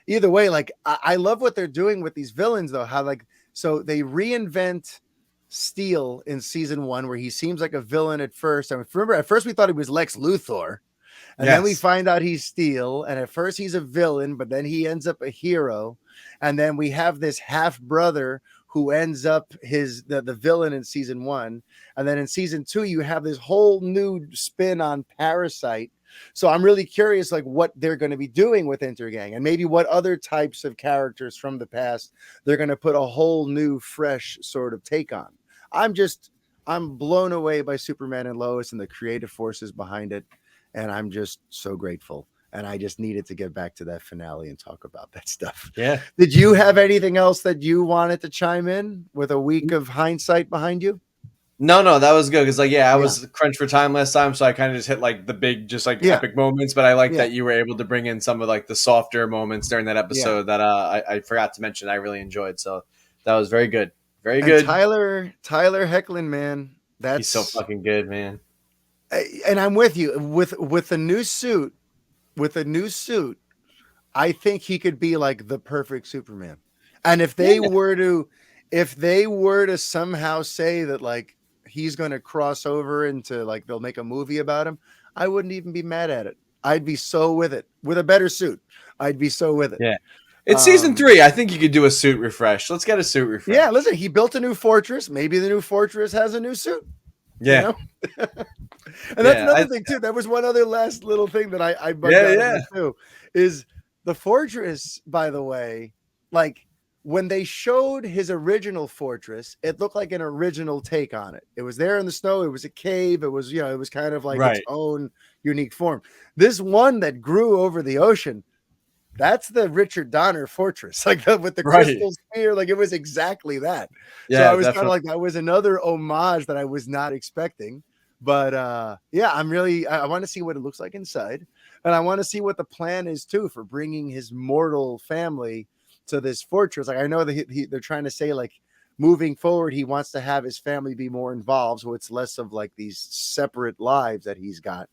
either way, like I love what they're doing with these villains though. How like so they reinvent Steel in season 1, where he seems like a villain at first. I remember at first we thought he was Lex Luthor. And then we Yes. find out he's Steel. And at first he's a villain, but then he ends up a hero. And then we have this half brother who ends up the villain in season 1. And then in season 2, you have this whole new spin on Parasite. So I'm really curious, like what they're going to be doing with Intergang, and maybe what other types of characters from the past they're going to put a whole new, fresh sort of take on. I'm blown away by Superman and Lois and the creative forces behind it. And I'm just so grateful. And I just needed to get back to that finale and talk about that stuff. Yeah. Did you have anything else that you wanted to chime in with a week of hindsight behind you? No, that was good. Because I was crunched for time last time, so I kind of just hit like the big, just like epic moments. But I like that you were able to bring in some of like the softer moments during that episode that I forgot to mention. I really enjoyed. So that was very good. Very good. Tyler Hoechlin, man, he's so fucking good, man. And I'm with you with a new suit. With a new suit, I think he could be like the perfect Superman. And if they were to somehow say that like he's going to cross over into like they'll make a movie about him, I wouldn't even be mad at it. I'd be so with it. With a better suit, I'd be so with it. Yeah. It's season 3. I think you could do a suit refresh. Let's get a suit refresh. Yeah, listen, he built a new fortress. Maybe the new fortress has a new suit. Yeah. You know? And that's another thing too. That was one other last little thing that I bugged out too. Is the fortress, by the way, like when they showed his original fortress, it looked like an original take on it. It was there in the snow. It was a cave. It was, it was kind of like its own unique form. This one that grew over the ocean, that's the Richard Donner fortress, like with the crystal spear. Like it was exactly that. Yeah, so I was kind of like, that was another homage that I was not expecting. But I want to see what it looks like inside. And I want to see what the plan is too for bringing his mortal family to this fortress. Like I know that they're trying to say like moving forward, he wants to have his family be more involved. So it's less of like these separate lives that he's got.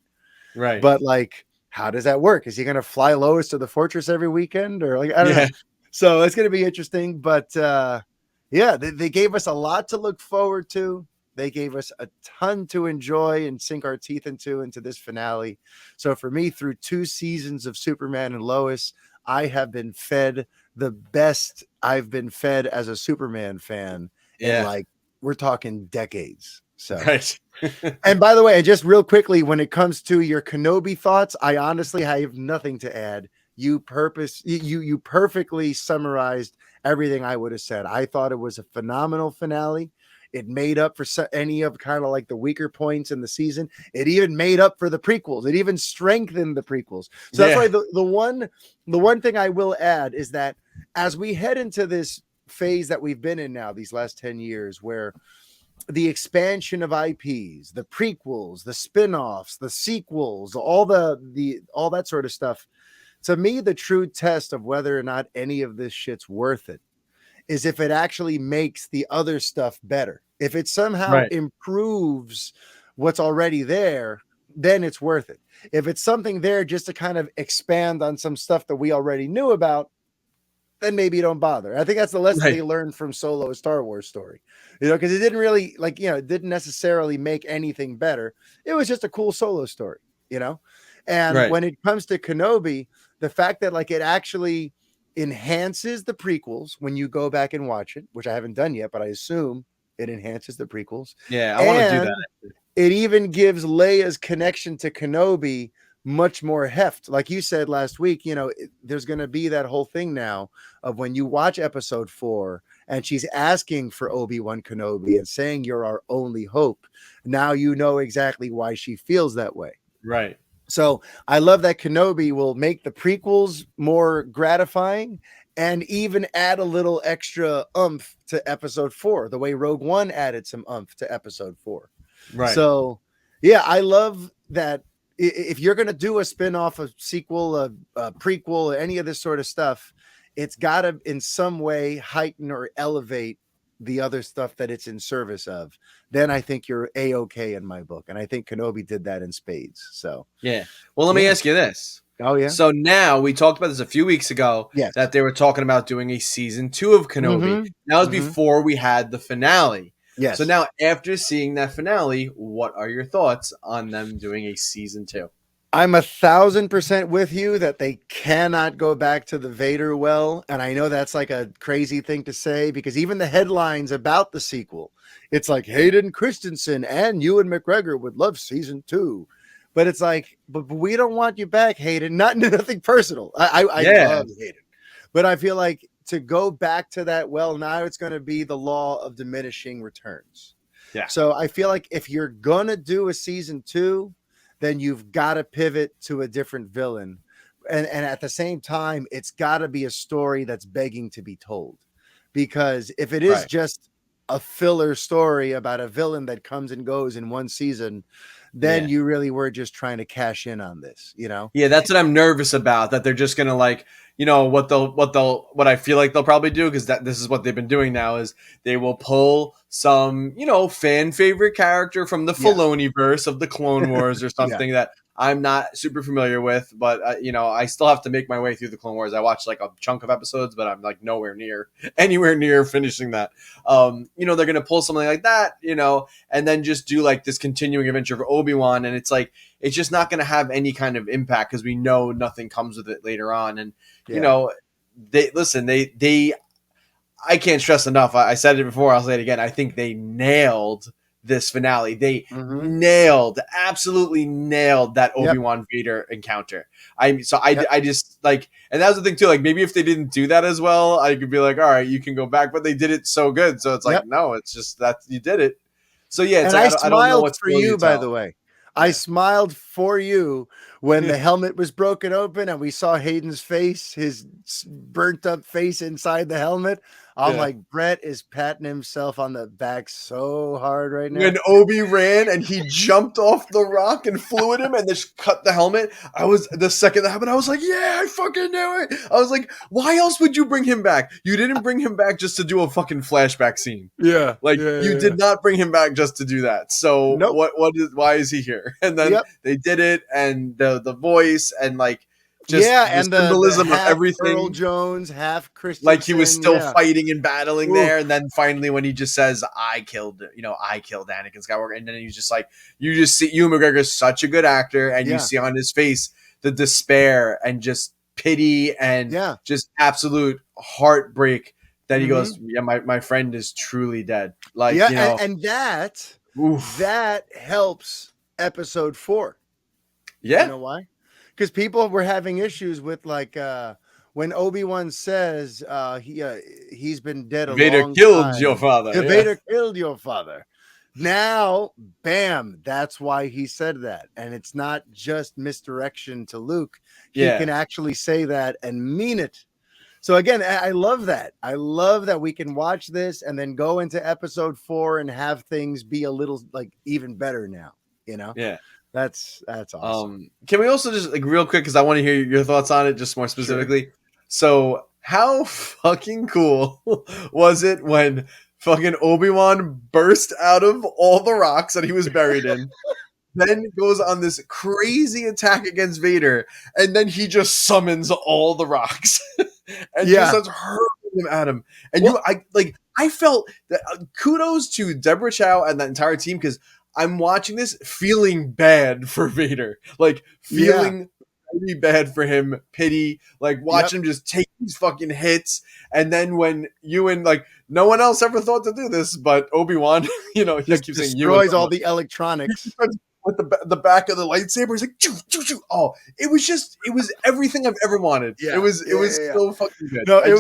Right. But like, how does that work? Is he going to fly Lois to the fortress every weekend or like, I don't know. So it's going to be interesting, but they gave us a lot to look forward to. They gave us a ton to enjoy and sink our teeth into this finale. So for me, through 2 seasons of Superman and Lois, I have been fed the best I've been fed as a Superman fan in like, we're talking decades. So, and by the way, just real quickly, when it comes to your Kenobi thoughts, I honestly have nothing to add. You perfectly summarized everything I would have said. I thought it was a phenomenal finale. It made up for any of kind of like the weaker points in the season. It even made up for the prequels. It even strengthened the prequels. So that's why the one thing I will add is that as we head into this phase that we've been in now, these last 10 years, where the expansion of IPs, the prequels, the spin-offs, the sequels, all that sort of stuff, to me, the true test of whether or not any of this shit's worth it is if it actually makes the other stuff better. If it somehow improves what's already there, then it's worth it. If it's something there just to kind of expand on some stuff that we already knew about, then maybe you don't bother. I think that's the lesson they learned from Solo, a Star Wars story, because it didn't really it didn't necessarily make anything better. It was just a cool Solo story, and when it comes to Kenobi, the fact that like it actually enhances the prequels when you go back and watch it, which I haven't done yet, but I assume it enhances the prequels. Yeah, I want to do that. It even gives Leia's connection to Kenobi much more heft. Like you said last week, there's going to be that whole thing now of when you watch episode 4 and she's asking for Obi-Wan Kenobi and saying you're our only hope. Now you know exactly why she feels that way. Right. So I love that Kenobi will make the prequels more gratifying and even add a little extra oomph to episode 4, the way Rogue One added some oomph to episode 4. Right. So yeah, I love that. If you're going to do a spin-off, a sequel, a prequel, any of this sort of stuff, it's got to in some way heighten or elevate the other stuff that it's in service of. Then I think you're A-okay in my book. And I think Kenobi did that in spades. So, yeah. Well, let me ask you this. Oh yeah. So now we talked about this a few weeks ago Yes. that they were talking about doing a season 2 of Kenobi. Mm-hmm. That was Mm-hmm. before we had the finale. So Yes. now, after seeing that finale, what are your thoughts on them doing a season 2? I'm 1,000% with you that they cannot go back to the Vader well. And I know that's like a crazy thing to say because even the headlines about the sequel, it's like Hayden Christensen and Ewan McGregor would love season 2. But it's like, but we don't want you back, Hayden. Nothing personal. I Yeah, love Hayden. But I feel like to go back to that well, now it's going to be the law of diminishing returns. yeah, So I feel like if you're going to do a season 2, then you've got to pivot to a different villain. And at the same time, it's got to be a story that's begging to be told. Because if it is right. just a filler story about a villain that comes and goes in one season, then Yeah. you really were just trying to cash in on this, you know? Yeah, that's what I'm nervous about. That they're just gonna like, what I feel like they'll probably do, because that this is what they've been doing now, is they will pull some fan favorite character from the Yeah. Filoni verse of the Clone Wars or Yeah. something that I'm not super familiar with, but I still have to make my way through the Clone Wars. I watched like a chunk of episodes, but I'm like anywhere near finishing that. They're gonna pull something like that, and then just do like this continuing adventure of Obi-Wan, and it's like it's just not going to have any kind of impact because we know nothing comes with it later on. And they I can't stress enough. I said it before, I'll say it again. I think they nailed this finale. They absolutely nailed that Obi-Wan Vader encounter. I just like, and that was the thing too. Like maybe if they didn't do that as well, I could be like, all right, you can go back. But they did it so good, so it's like, no, it's just that you did it. So yeah, it's and like I I don't know smiled what for story you, you by tell. the way. Yeah. I smiled for you when the helmet was broken open and we saw Hayden's face, his burnt up face inside the helmet. I'm like, Brett is patting himself on the back so hard right now. When Obi ran and he jumped off the rock and flew at him and just cut the helmet, the second that happened, I was like, yeah, I fucking knew it. I was like, why else would you bring him back? You didn't bring him back just to do a fucking flashback scene. Yeah. You did not bring him back just to do that. So nope. why is he here? And then they did it, and the voice and like just and the symbolism of everything. Earl Jones, half Christian, like he was still fighting and battling there, and then finally when he just says, I killed Anakin Skywalker, and then he's just like, you just see Ewan McGregor is such a good actor, and you see on his face the despair and just pity and just absolute heartbreak that he goes, yeah, my friend is truly dead. Like, and that helps episode 4. Yeah. You know why? Because people were having issues with like when Obi-Wan says he's been dead a Vader long killed time. your father. Yeah, Vader killed your father. Now, bam, that's why he said that. And it's not just misdirection to Luke. He can actually say that and mean it. So again, I love that. I love that we can watch this and then go into episode 4 and have things be a little like even better now, Yeah. That's awesome. Can we also just like real quick, because I want to hear your thoughts on it just more specifically. Sure. So how fucking cool was it when fucking Obi-Wan burst out of all the rocks that he was buried in, then goes on this crazy attack against Vader, and then he just summons all the rocks and just starts hurling them at him. And I felt that kudos to Deborah Chow and that entire team, because I'm watching this feeling bad for Vader, like feeling really bad for him, pity, like watching him just take these fucking hits. And then when Ewan, like no one else ever thought to do this, but Obi-Wan, he keeps saying destroys all the electronics with the back of the lightsaber. He's like, choo, choo, choo. Oh, it was everything I've ever wanted. Yeah. It was so fucking good. No, it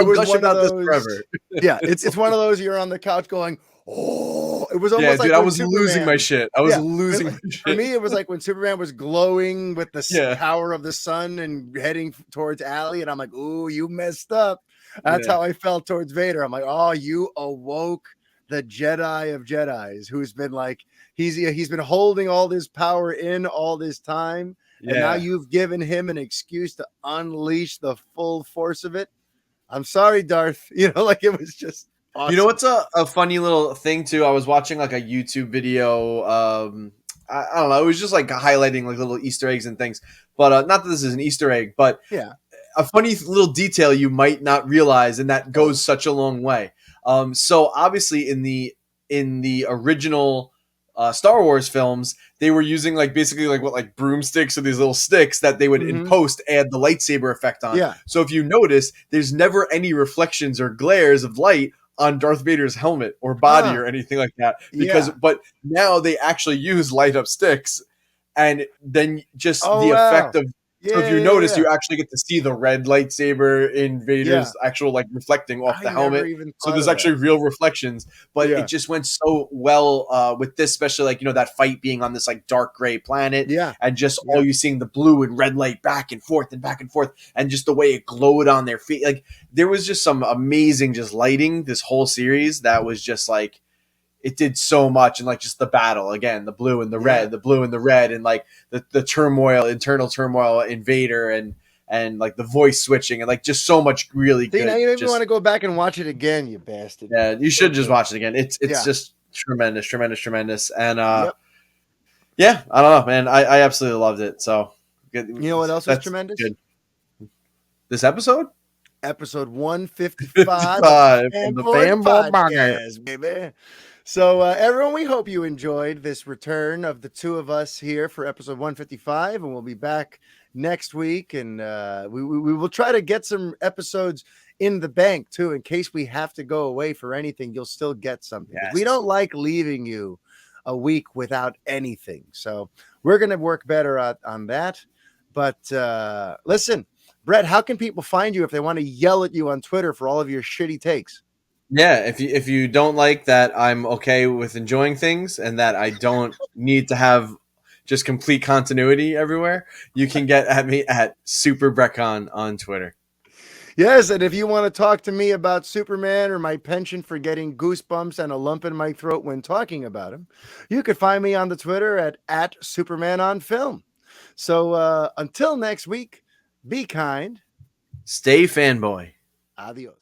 was one of those. This forever. Yeah, it's one of those you're on the couch going, oh, it was almost like dude, I was losing my shit. I was losing my shit. For me, it was like when Superman was glowing with the power of the sun and heading towards Allie, and I'm like, ooh, you messed up. That's how I felt towards Vader. I'm like, oh, you awoke the Jedi of Jedis, who's been like, he's been holding all this power in all this time, and now you've given him an excuse to unleash the full force of it. I'm sorry, Darth. It was just awesome. You know what's a funny little thing too? I was watching like a YouTube video I don't know. It was just like highlighting like little Easter eggs and things. But not that this is an Easter egg, but Yeah. a funny little detail you might not realize, and that goes such a long way. So obviously in the original Star Wars films, they were using like basically like broomsticks or these little sticks that they would in post add the lightsaber effect on. Yeah. So if you notice, there's never any reflections or glares of light on Darth Vader's helmet or body or anything like that. Because but now they actually use light up sticks, and then just the effect of. So if you notice, you actually get to see the red lightsaber in Vader's actual like reflecting off the helmet. So there's actually real reflections, but it just went so well with this, especially like that fight being on this like dark gray planet, and just all you seeing the blue and red light back and forth and back and forth, and just the way it glowed on their feet. Like there was just some amazing just lighting this whole series that was just like. It did so much, and like just the battle again, the blue and the red, and like the turmoil, internal turmoil in Vader, and like the voice switching, and like just so much really good. Now you even want to go back and watch it again, you bastard. Yeah, you should just watch it again. It's just tremendous, and yeah, I don't know, man. I absolutely loved it. So you know what else is tremendous? Good. This episode. Episode 155 of the Fanboy Podcast, baby. So, everyone, we hope you enjoyed this return of the two of us here for episode 155, and we'll be back next week. And we will try to get some episodes in the bank, too, in case we have to go away for anything. You'll still get something. Yes. We don't like leaving you a week without anything. So we're going to work better on that. But listen, Brett, how can people find you if they want to yell at you on Twitter for all of your shitty takes? Yeah, if you don't like that I'm okay with enjoying things and that I don't need to have just complete continuity everywhere, you can get at me at Super Breckon on Twitter. Yes, and if you want to talk to me about Superman or my penchant for getting goosebumps and a lump in my throat when talking about him, you can find me on the Twitter at Superman on Film. So until next week, be kind. Stay fanboy. Adios.